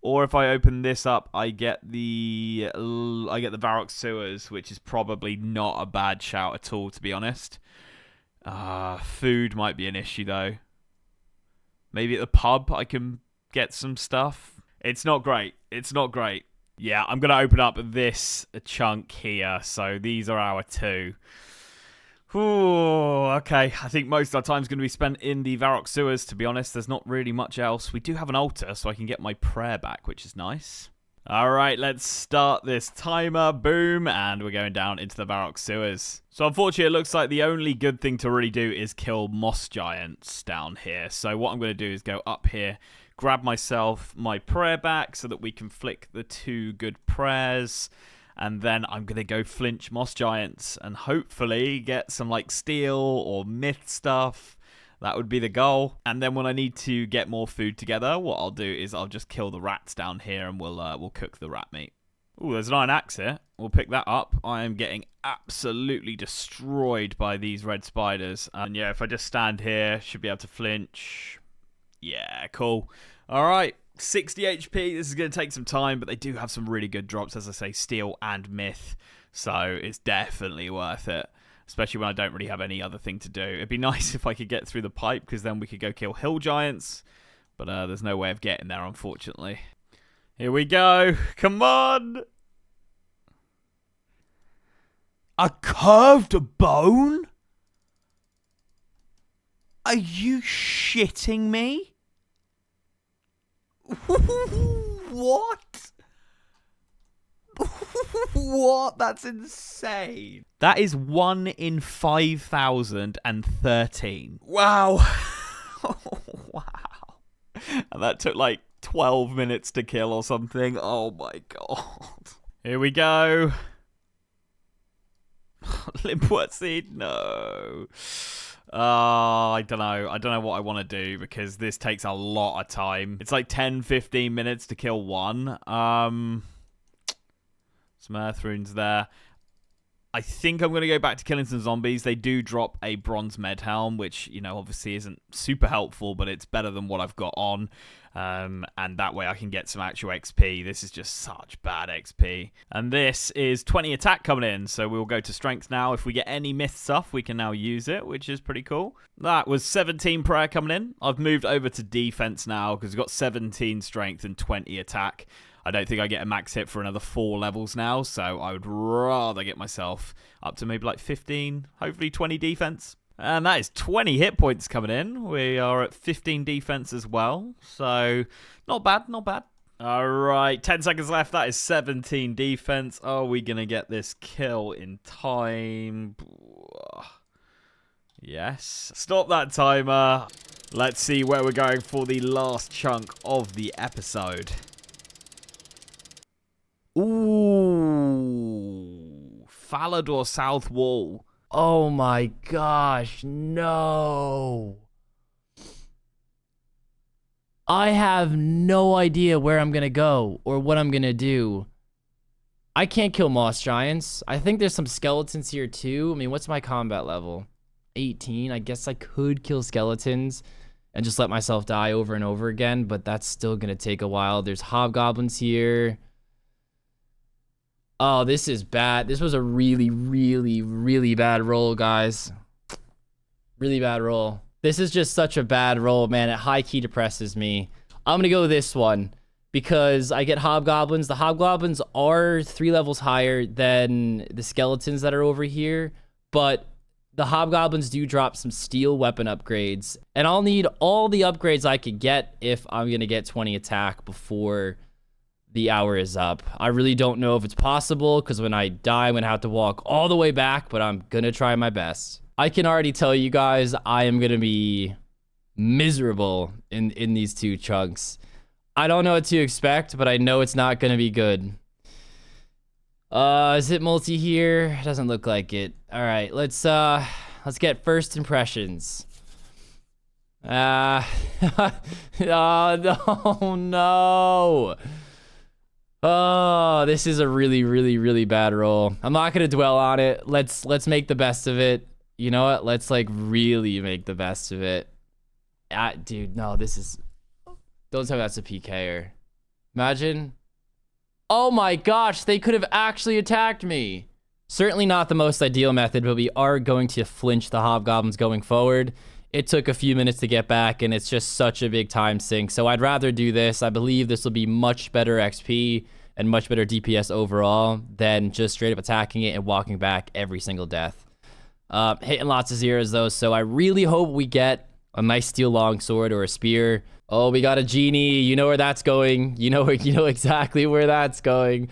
Or if I open this up, I get the Varrock sewers, which is probably not a bad shout at all, to be honest. Food might be an issue though. Maybe at the pub I can get some stuff. It's not great. It's not great. Yeah, I'm going to open up this chunk here. So these are our 2. Ooh, okay. I think most of our time's going to be spent in the Varrock sewers, to be honest. There's not really much else. We do have an altar, so I can get my prayer back, which is nice. Alright, let's start this timer. Boom, and we're going down into the Varrock sewers. So unfortunately, it looks like the only good thing to really do is kill moss giants down here. So what I'm going to do is go up here, grab myself my prayer back so that we can flick the 2 good prayers. And then I'm going to go flinch moss giants and hopefully get some like steel or myth stuff. That would be the goal. And then when I need to get more food together, what I'll do is I'll just kill the rats down here and we'll cook the rat meat. Ooh, there's an iron axe here. We'll pick that up. I am getting absolutely destroyed by these red spiders. And yeah, if I just stand here, should be able to flinch. Yeah, cool. All right, 60 HP. This is going to take some time, but they do have some really good drops, as I say, steel and myth. So it's definitely worth it. Especially when I don't really have any other thing to do. It'd be nice if I could get through the pipe, because then we could go kill hill giants. But there's no way of getting there, unfortunately. Here we go. Come on. A curved bone? Are you shitting me? What? What? That's insane. That is 1 in 5,013. Wow. Wow. And that took like 12 minutes to kill or something. Oh my god. Here we go. Limpwort seed? No. I don't know. I don't know what I want to do because this takes a lot of time. It's like 10, 15 minutes to kill one. Some Earth runes there. I think I'm going to go back to killing some zombies. They do drop a bronze med helm, which, you know, obviously isn't super helpful, but it's better than what I've got on. And that way I can get some actual XP. This is just such bad XP. And this is 20 attack coming in, so we'll go to strength now. If we get any myth stuff, we can now use it, which is pretty cool. That was 17 prayer coming in. I've moved over to defense now because we've got 17 strength and 20 attack. I don't think I get a max hit for another 4 levels now, so I would rather get myself up to maybe like 15, hopefully 20 defense. And that is 20 hit points coming in. We are at 15 defense as well, so not bad, not bad. All right, 10 seconds left. That is 17 defense. Are we going to get this kill in time? Yes. Stop that timer. Let's see where we're going for the last chunk of the episode. Ooh, Falador South Wall. Oh my gosh, no. I have no idea where I'm gonna go or what I'm gonna do. I can't kill moss giants. I think there's some skeletons here too. I mean, what's my combat level? 18. I guess I could kill skeletons and just let myself die over and over again, but that's still gonna take a while. There's hobgoblins here. Oh, this is bad. This was a really, really, really bad roll, guys. Really bad roll. This is just such a bad roll, man. It high-key depresses me. I'm going to go with this one because I get hobgoblins. The hobgoblins are 3 levels higher than the skeletons that are over here, but the hobgoblins do drop some steel weapon upgrades, and I'll need all the upgrades I could get if I'm going to get 20 attack before the hour is up. I really don't know if it's possible because when I die, I'm going to have to walk all the way back, but I'm going to try my best. I can already tell you guys I am going to be miserable in these 2 chunks. I don't know what to expect, but I know it's not going to be good. Is it multi here? It doesn't look like it. All right, let's get first impressions. Oh, no. Oh, this is a really, really, really bad roll. I'm not gonna dwell on it. Let's make the best of it. You know what? Let's like really make the best of it. Dude, no, this is. Don't tell me that's a PKer. Imagine. Oh my gosh, they could have actually attacked me. Certainly not the most ideal method, but we are going to flinch the hobgoblins going forward. It took a few minutes to get back, and it's just such a big time sink. So I'd rather do this. I believe this will be much better XP and much better DPS overall than just straight up attacking it and walking back every single death. Hitting lots of zeros, though, so I really hope we get a nice steel longsword or a spear. Oh, we got a genie. You know where that's going. You know exactly where that's going.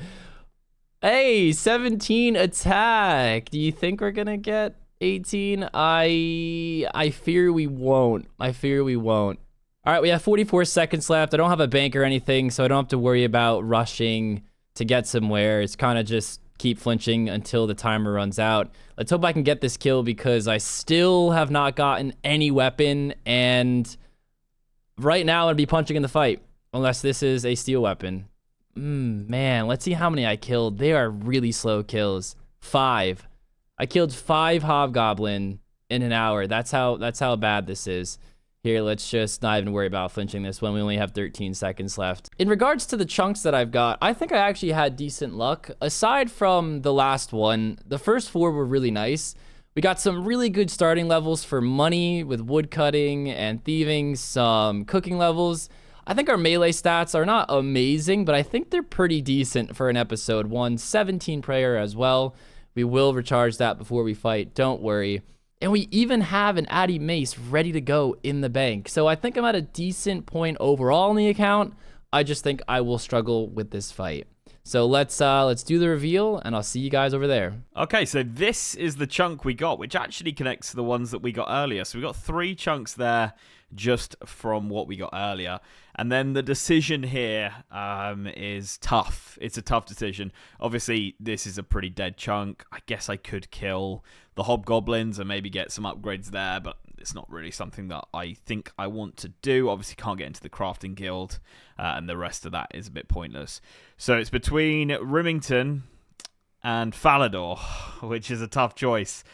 Hey, 17 attack. Do you think we're going to get 18? I fear we won't. I fear we won't. All right, we have 44 seconds left. I don't have a bank or anything, so I don't have to worry about rushing to get somewhere. It's kind of just keep flinching until the timer runs out. Let's hope I can get this kill because I still have not gotten any weapon, and right now I'm gonna be punching in the fight unless this is a steel weapon. Man, let's see how many I killed. They are really slow kills. 5. I killed 5 hobgoblin in an hour. That's how bad this is. Here, let's just not even worry about flinching this one. We only have 13 seconds left. In regards to the chunks that I've got, I think I actually had decent luck. Aside from the last one, the first 4 were really nice. We got some really good starting levels for money with woodcutting and thieving, some cooking levels. I think our melee stats are not amazing, but I think they're pretty decent for an episode 1. 17 prayer as well. We will recharge that before we fight, don't worry. And we even have an Addy Mace ready to go in the bank. So I think I'm at a decent point overall in the account. I just think I will struggle with this fight. So let's do the reveal, and I'll see you guys over there. Okay, so this is the chunk we got, which actually connects to the ones that we got earlier. So we got 3 chunks there just from what we got earlier. And then the decision here is tough. It's a tough decision. Obviously, this is a pretty dead chunk. I guess I could kill the hobgoblins and maybe get some upgrades there, but it's not really something that I think I want to do. Obviously, can't get into the crafting guild, and the rest of that is a bit pointless. So it's between Rimington and Falador, which is a tough choice.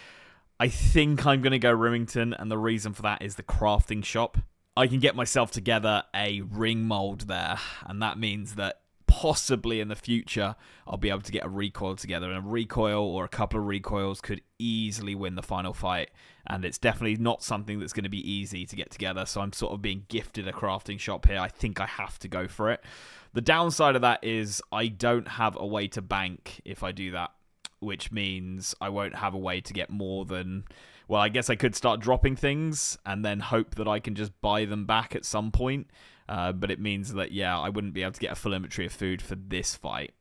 I think I'm going to go Rimington, and the reason for that is the crafting shop. I can get myself together a ring mold there, and that means that possibly in the future I'll be able to get a recoil together, and a recoil or a couple of recoils could easily win the final fight, and it's definitely not something that's going to be easy to get together, so I'm sort of being gifted a crafting shop here. I think I have to go for it. The downside of that is I don't have a way to bank if I do that, which means I won't have a way to get more than... Well, I guess I could start dropping things and then hope that I can just buy them back at some point. But it means that, yeah, I wouldn't be able to get a full inventory of food for this fight.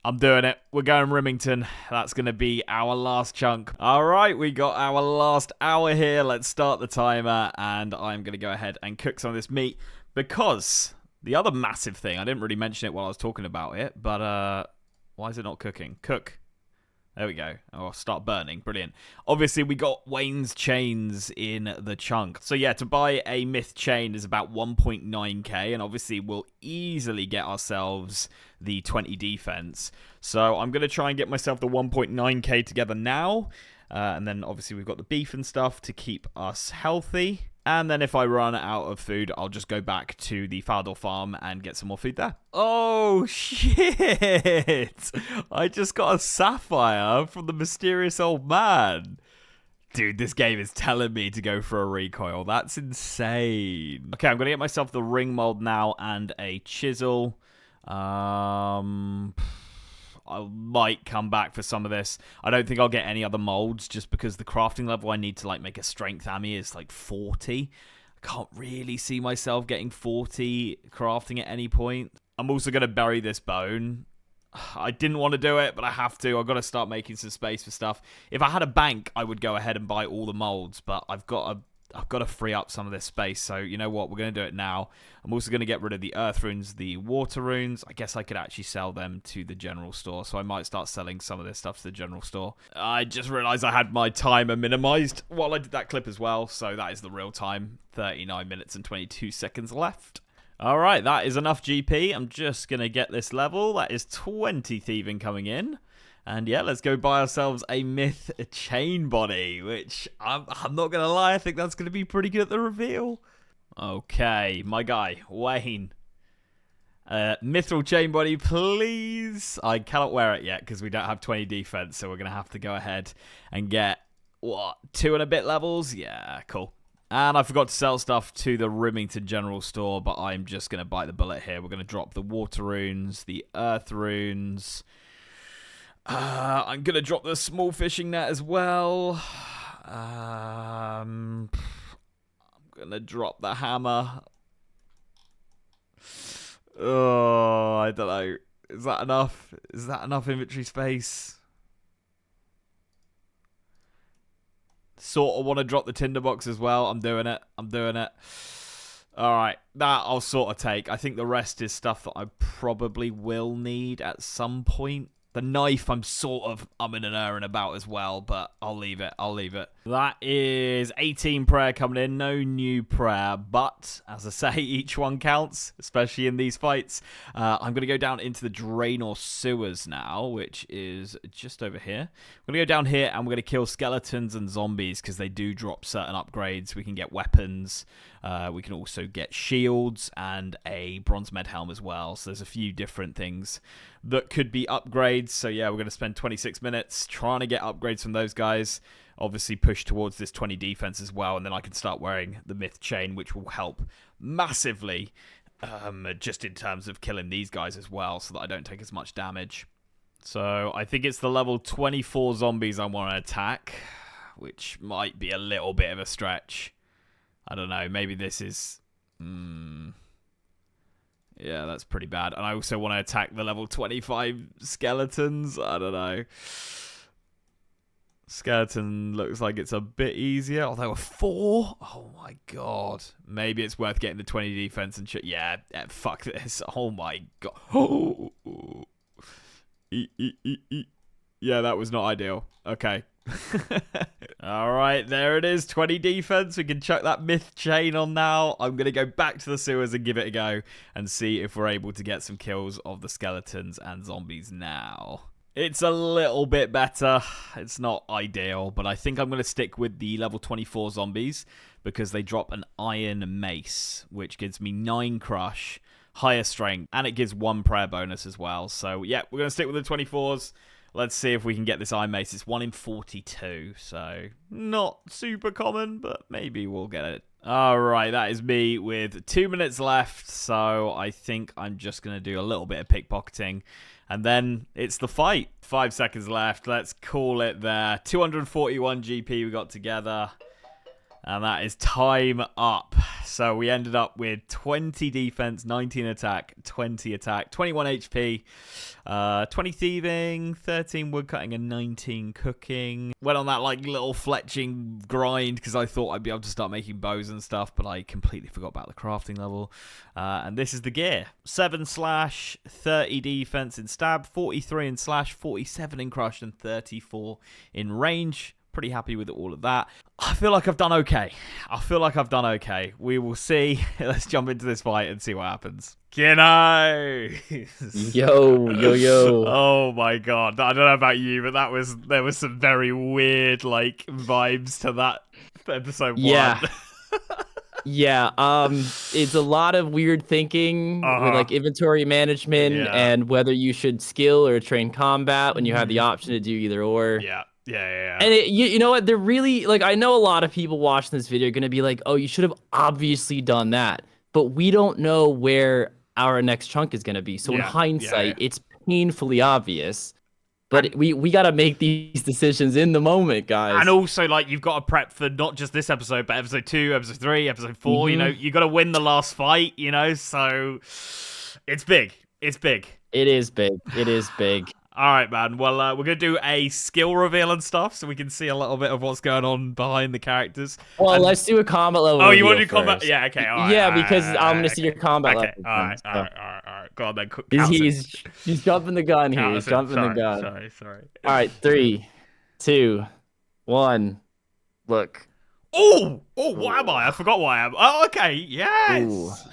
I'm doing it. We're going Rimington. That's going to be our last chunk. All right, we got our last hour here. Let's start the timer, and I'm going to go ahead and cook some of this meat because... The other massive thing, I didn't really mention it while I was talking about it, but why is it not cooking? Cook. There we go. Oh, start burning. Brilliant. Obviously, we got Wayne's chains in the chunk. So yeah, to buy a myth chain is about 1.9k, and obviously we'll easily get ourselves the 20 defense. So I'm going to try and get myself the 1.9k together now, and then obviously we've got the beef and stuff to keep us healthy. And then if I run out of food, I'll just go back to the Falador farm and get some more food there. Oh, shit! I just got a sapphire from the mysterious old man. Dude, this game is telling me to go for a recoil. That's insane. Okay, I'm going to get myself the ring mold now and a chisel. I might come back for some of this. I don't think I'll get any other molds just because the crafting level I need to like make a strength hammy is like 40. I can't really see myself getting 40 crafting at any point. I'm also going to bury this bone. I didn't want to do it, but I have to. I've got to start making some space for stuff. If I had a bank, I would go ahead and buy all the molds, but I've got to free up some of this space, so you know what, we're going to do it now. I'm also going to get rid of the earth runes, the water runes. I guess I could actually sell them to the general store, so I might start selling some of this stuff to the general store. I just realized I had my timer minimized while I did that clip as well, so that is the real time. 39 minutes and 22 seconds left. Alright, that is enough GP. I'm just going to get this level. That is 20 thieving coming in. And yeah, let's go buy ourselves a myth chain body, which I'm not going to lie, I think that's going to be pretty good at the reveal. Okay, my guy, Wayne. Mithril chain body, please. I cannot wear it yet because we don't have 20 defense, so we're going to have to go ahead and get, what, 2 and a bit levels? Yeah, cool. And I forgot to sell stuff to the Rimington General Store, but I'm just going to bite the bullet here. We're going to drop the water runes, the earth runes. I'm going to drop the small fishing net as well. I'm going to drop the hammer. Oh, I don't know. Is that enough? Is that enough inventory space? Sort of want to drop the tinderbox as well. I'm doing it. Alright, that I'll sort of take. I think the rest is stuff that I probably will need at some point. The knife I'm sort of umming and erring about as well, but I'll leave it. That is 18 prayer coming in. No new prayer, but as I say, each one counts, especially in these fights. I'm going to go down into the Gielinor sewers now, which is just over here. We're going to go down here and we're going to kill skeletons and zombies because they do drop certain upgrades. We can get weapons. We can also get shields and a bronze med helm as well. So there's a few different things that could be upgrades. So yeah, we're going to spend 26 minutes trying to get upgrades from those guys. Obviously push towards this 20 defense as well, and then I can start wearing the myth chain, which will help massively just in terms of killing these guys as well, so that I don't take as much damage. So I think it's the level 24 zombies I want to attack, which might be a little bit of a stretch. I don't know, maybe this is... Yeah, that's pretty bad. And I also want to attack the level 25 skeletons. I don't know. Skeleton looks like it's a bit easier. Although a 4? Oh my god. Maybe it's worth getting the 20 defense and shit. Yeah, fuck this. Oh my god. Yeah, that was not ideal. Okay. All right, there it is. 20 defense. We can chuck that myth chain on now. I'm going to go back to the sewers and give it a go and see if we're able to get some kills of the skeletons and zombies now. It's a little bit better. It's not ideal, but I think I'm going to stick with the level 24 zombies because they drop an iron mace, which gives me 9 crush, higher strength, and it gives 1 prayer bonus as well. So, yeah, we're going to stick with the 24s. Let's see if we can get this iron mace. It's 1 in 42, so not super common, but maybe we'll get it. All right, that is me with 2 minutes left, so I think I'm just going to do a little bit of pickpocketing, and then it's the fight. 5 seconds left. Let's call it there. 241 GP we got together. And that is time up. So we ended up with 20 defense, 19 attack, 20 attack, 21 HP, 20 thieving, 13 woodcutting, and 19 cooking. Went on that like little fletching grind because I thought I'd be able to start making bows and stuff, but I completely forgot about the crafting level. And this is the gear. 7 slash, 30 defense in stab, 43 in slash, 47 in crush, and 34 in range. Pretty happy with all of that. I feel like I've done okay. We will see. Let's jump into this fight and see what happens. Yo. Oh my god. I don't know about you, but there was some very weird like vibes to that episode 1. Yeah, it's a lot of weird thinking with like inventory management and whether you should skill or train combat when you have the option to do either or. Yeah. And you know what? They're really like, I know a lot of people watching this video are going to be like, oh, you should have obviously done that. But we don't know where our next chunk is going to be. So in hindsight, it's painfully obvious. But we got to make these decisions in the moment, guys. And also, like, you've got to prep for not just this episode, but episode 2, episode 3, episode 4. You know, you got to win the last fight, you know? So it's big. It is big. All right, man. Well, we're going to do a skill reveal and stuff so we can see a little bit of what's going on behind the characters. Well, let's do a combat level. Oh, you want to do combat? Yeah, okay. All right, yeah, because I'm going to see your combat level. All right. Go on, then. He's jumping the gun here. He's jumping the gun. Sorry. All right, 3, 2, 1. Look. Oh, what am I? I forgot what I am. Oh, okay. Yes.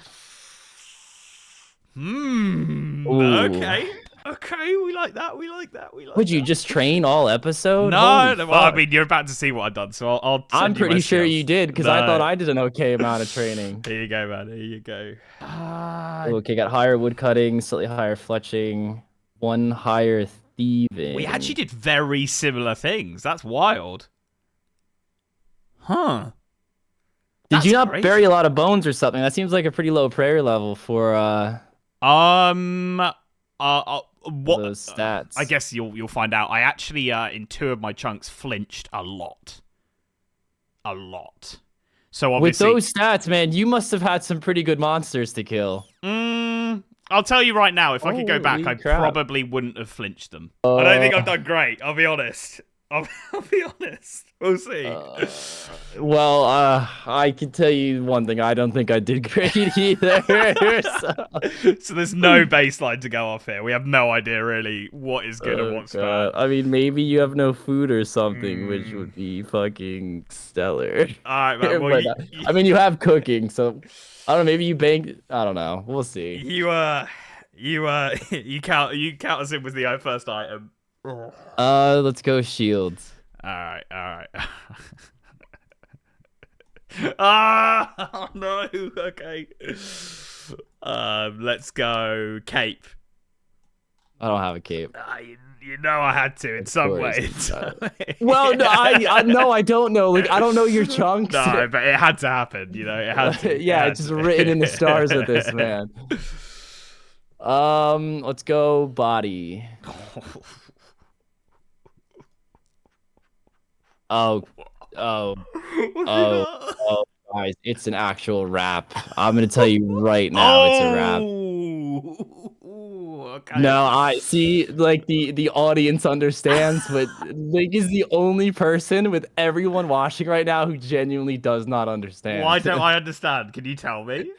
Okay, we like that. Would you just train all episode? No, well, I mean, you're about to see what I've done, so I'm pretty sure you did, because I thought I did an okay amount of training. Here you go, man. Here you go. Okay, got higher woodcutting, slightly higher fletching, 1 higher thieving. We actually did very similar things. That's wild. Huh. Did you not bury a lot of bones or something? That seems like a pretty low prayer level for what those stats. I guess you'll find out. I actually in 2 of my chunks flinched a lot. So obviously with those stats, man, you must have had some pretty good monsters to kill. I'll tell you right now, if I could go back, I probably wouldn't have flinched them. I don't think I've done great. I'll be honest. We'll see. Well, I can tell you one thing. I don't think I did great either. So there's no baseline to go off here. We have no idea really what is good and what's bad. I mean, maybe you have no food or something, which would be fucking stellar. All right, man. Well, I mean, you have cooking, so I don't know. Maybe you banked. I don't know. We'll see. You count us in with the first item. Let's go shields. All right. Oh no. Okay. Let's go cape. I don't have a cape. You know I had to in some way. Well, no, I don't know. Like, I don't know your chunks. No, but it had to happen. You know, it had to. Yeah, it's just written in the stars with this, man. Let's go body. Oh, guys, it's an actual wrap. I'm gonna tell you right now, it's a wrap. Okay. No, I see. Like the audience understands, but Link is the only person with everyone watching right now who genuinely does not understand. Why don't I understand? Can you tell me?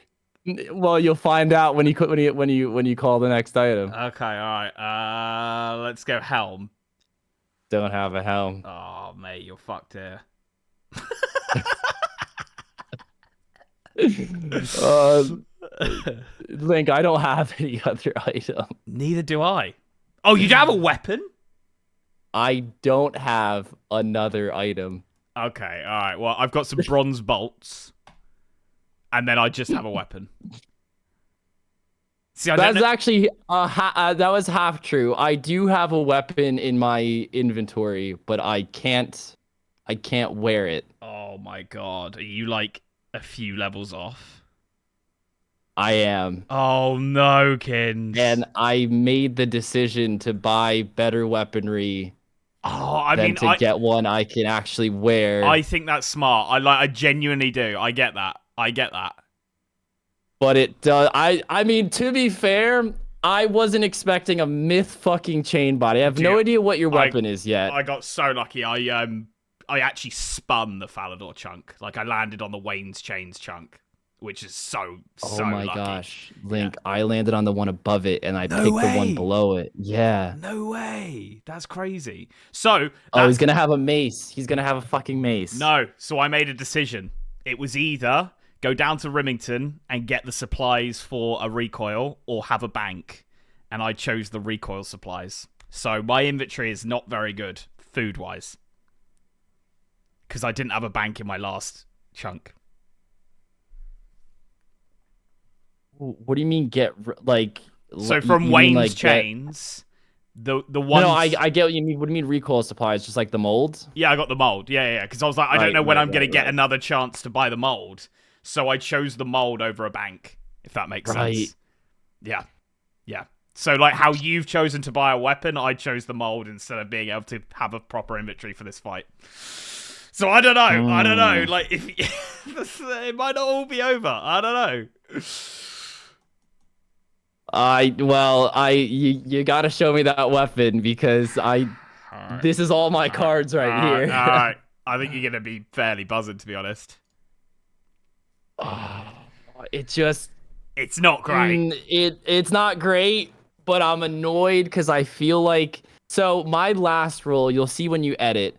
Well, you'll find out when you call the next item. Okay, all right. Let's go helm. Don't have a helm. Oh, mate, you're fucked here. Link, I don't have any other item. Neither do I. Oh, you don't have a weapon? I don't have another item. Okay, all right. Well, I've got some bronze bolts, and then I just have a weapon. See, That's actually that was half true. I do have a weapon in my inventory, but I can't wear it. Oh my god, are you like a few levels off? I am. Oh no, Kins. And I made the decision to buy better weaponry. To get one I can actually wear. I think that's smart. I genuinely do. I get that. But it does. I mean, to be fair, I wasn't expecting a myth fucking chain body. I have no idea what your weapon is yet. I got so lucky. I actually spun the Falador chunk. Like I landed on the Wayne's Chains chunk, which is so lucky. Oh my gosh, Link! Yeah. I landed on the one above it, and I picked the one below it. Yeah. No way. That's crazy. So. He's gonna have a mace. He's gonna have a fucking mace. No. So I made a decision. It was either go down to Rimington and get the supplies for a recoil, or have a bank. And I chose the recoil supplies. So my inventory is not very good, food-wise. Because I didn't have a bank in my last chunk. What do you mean like... So from Wayne's Chains... The one. No, I get what you mean. What do you mean recoil supplies? Just like the mold? Yeah, I got the mold. Yeah. Because I was like, I don't know when I'm going to get another chance to buy the mold. So I chose the mold over a bank, if that makes sense. Yeah. So like how you've chosen to buy a weapon, I chose the mold instead of being able to have a proper inventory for this fight. So I don't know. Like if it might not all be over. I don't know. You gotta show me that weapon because this is all my cards right here. All right. I think you're gonna be fairly buzzed, to be honest. It's not great. It's not great, but I'm annoyed because I feel like my last roll, you'll see when you edit,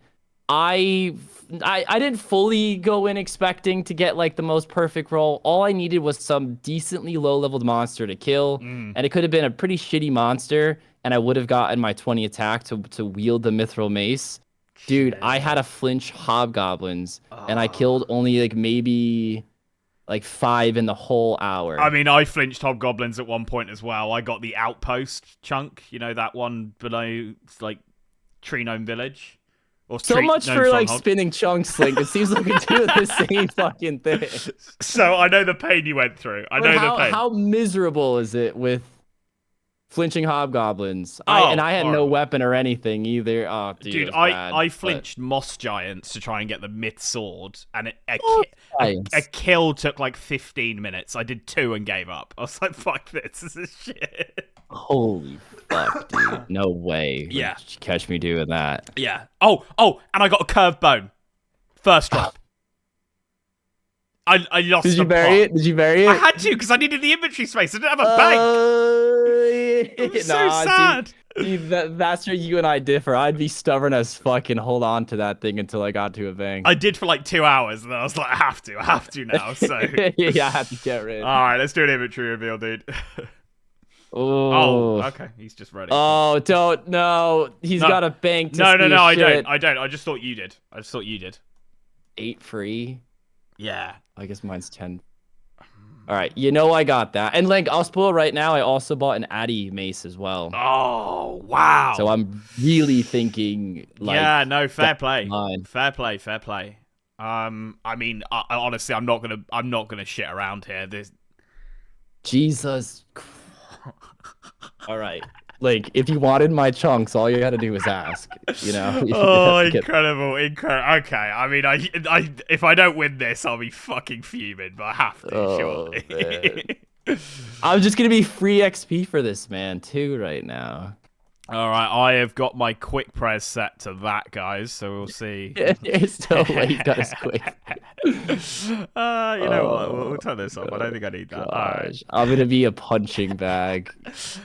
I didn't fully go in expecting to get like the most perfect roll. All I needed was some decently low-leveled monster to kill, and it could have been a pretty shitty monster, and I would have gotten my 20 attack to wield the mithril mace. Dude, I had a flinch hobgoblins, and I killed only like maybe like 5 in the whole hour. I mean, I flinched hobgoblins at one point as well. I got the outpost chunk, you know, that one below like Tree Gnome Village. So much for like spinning chunks, Link. It seems like we're doing the same fucking thing. So I know the pain you went through. I know the pain. How miserable is it with flinching hobgoblins? I had no weapon or anything either. Oh, dude, I flinched moss giants to try and get the myth sword, and a kill took like 15 minutes. I did 2 and gave up. I was like, fuck this is shit. Holy fuck, dude. No way. Yeah. Catch me doing that. Yeah. Oh, and I got a curved bone. First drop. I lost. Did you bury it? I had to because I needed the inventory space. I didn't have a bank. It was so sad. See, that's where you and I differ. I'd be stubborn as fuck and hold on to that thing until I got to a bank. I did for like 2 hours, and then I was like, I have to now. So yeah, I have to get rid. All right, let's do an inventory reveal, dude. Oh, okay. He's just ready. Oh, don't. No. He's got a bank to No, I don't. I just thought you did. 8 free? Yeah. I guess mine's 10. All right. You know I got that. And, Link, I'll spoil right now. I also bought an Addy mace as well. Oh, wow. So I'm really thinking, like... Yeah, no, fair play. Fair play. I mean, honestly, I'm not gonna shit around here. Jesus Christ. All right. Like, if you wanted my chunks, all you had to do was ask, you know? Oh, incredible. Okay, I mean, if I don't win this, I'll be fucking fuming, but I have to, surely. I'm just going to be free XP for this man, too, right now. All right, I have got my quick press set to that, guys. So we'll see. It's so late, guys. Quick. You know what? We'll turn this off. I don't think I need that. All right. I'm gonna be a punching bag.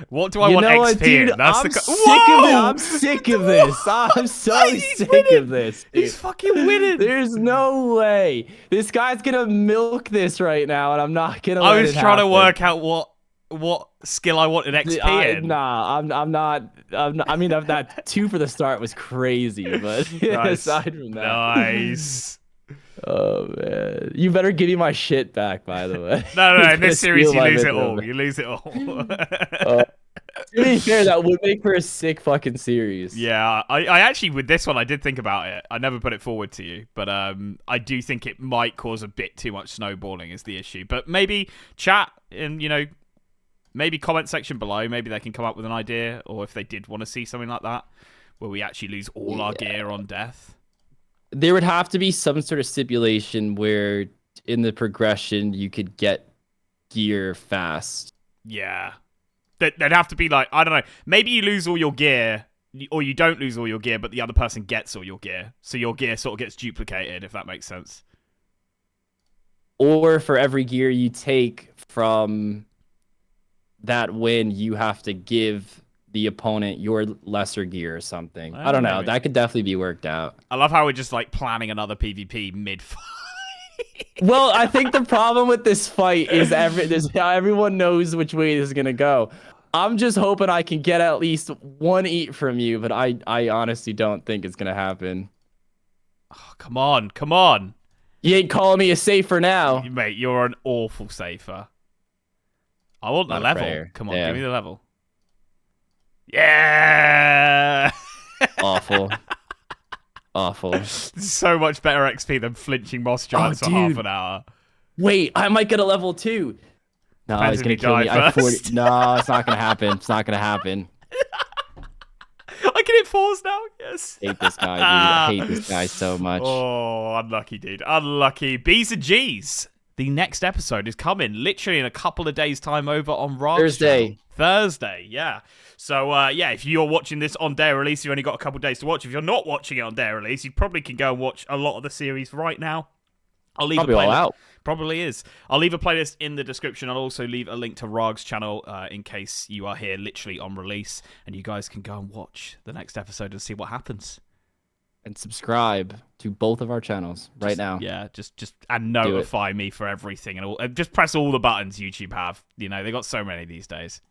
What do I want XP dude, in? That's I'm the. sick of it. I'm sick of this. I'm so sick of this. Dude. He's fucking winning. There's no way this guy's gonna milk this right now, and I'm not gonna. I was trying to work out what skill I wanted XP in. Nah, I'm not. I mean, that 2 for the start was crazy, but Nice. aside from that, Nice. Oh man, you better give me my shit back. By the way, No, in this series you lose it all. all. You lose it all. To be fair, that would make for a sick fucking series. Yeah, I actually, with this one, I did think about it. I never put it forward to you, but I do think it might cause a bit too much snowballing is the issue. But maybe chat and, maybe comment section below. Maybe they can come up with an idea, or if they did want to see something like that, where we actually lose all our gear on death. There would have to be some sort of stipulation where in the progression you could get gear fast. Yeah. There'd have to be like, I don't know, maybe you lose all your gear, or you don't lose all your gear, but the other person gets all your gear. So your gear sort of gets duplicated, if that makes sense. Or for every gear you take from that win, you have to give the opponent your lesser gear or something. I don't know. That could definitely be worked out. I love how we're just like planning another PvP mid-fight. Well, I think the problem with this fight is everyone knows which way this is going to go. I'm just hoping I can get at least 1 eat from you, but I honestly don't think it's going to happen. Oh, come on. You ain't calling me a safer now. Mate, you're an awful safer. I want the level. Prayer. Come on, Damn. give me the level. Yeah! Awful. Awful. So much better XP than flinching moss giants for half an hour. Wait, I might get a level 2. No, Depends he's going to kill me. No, it's not going to happen. It's not going to happen. I can hit 4s now, yes. I hate this guy, dude. I hate this guy so much. Oh, unlucky, dude. Unlucky. B's and G's. The next episode is coming literally in a couple of days' time over on rargh's channel. Thursday, yeah. So, yeah, if you're watching this on day of release, you've only got a couple of days to watch. If you're not watching it on day of release, you probably can go and watch a lot of the series right now. I'll leave Probably a playlist. all out. Probably is. I'll leave a playlist in the description. I'll also leave a link to rargh's channel in case you are here literally on release, and you guys can go and watch the next episode and see what happens. And subscribe to both of our channels right now. Yeah, just and notify me for everything, and just press all the buttons YouTube have. They got so many these days.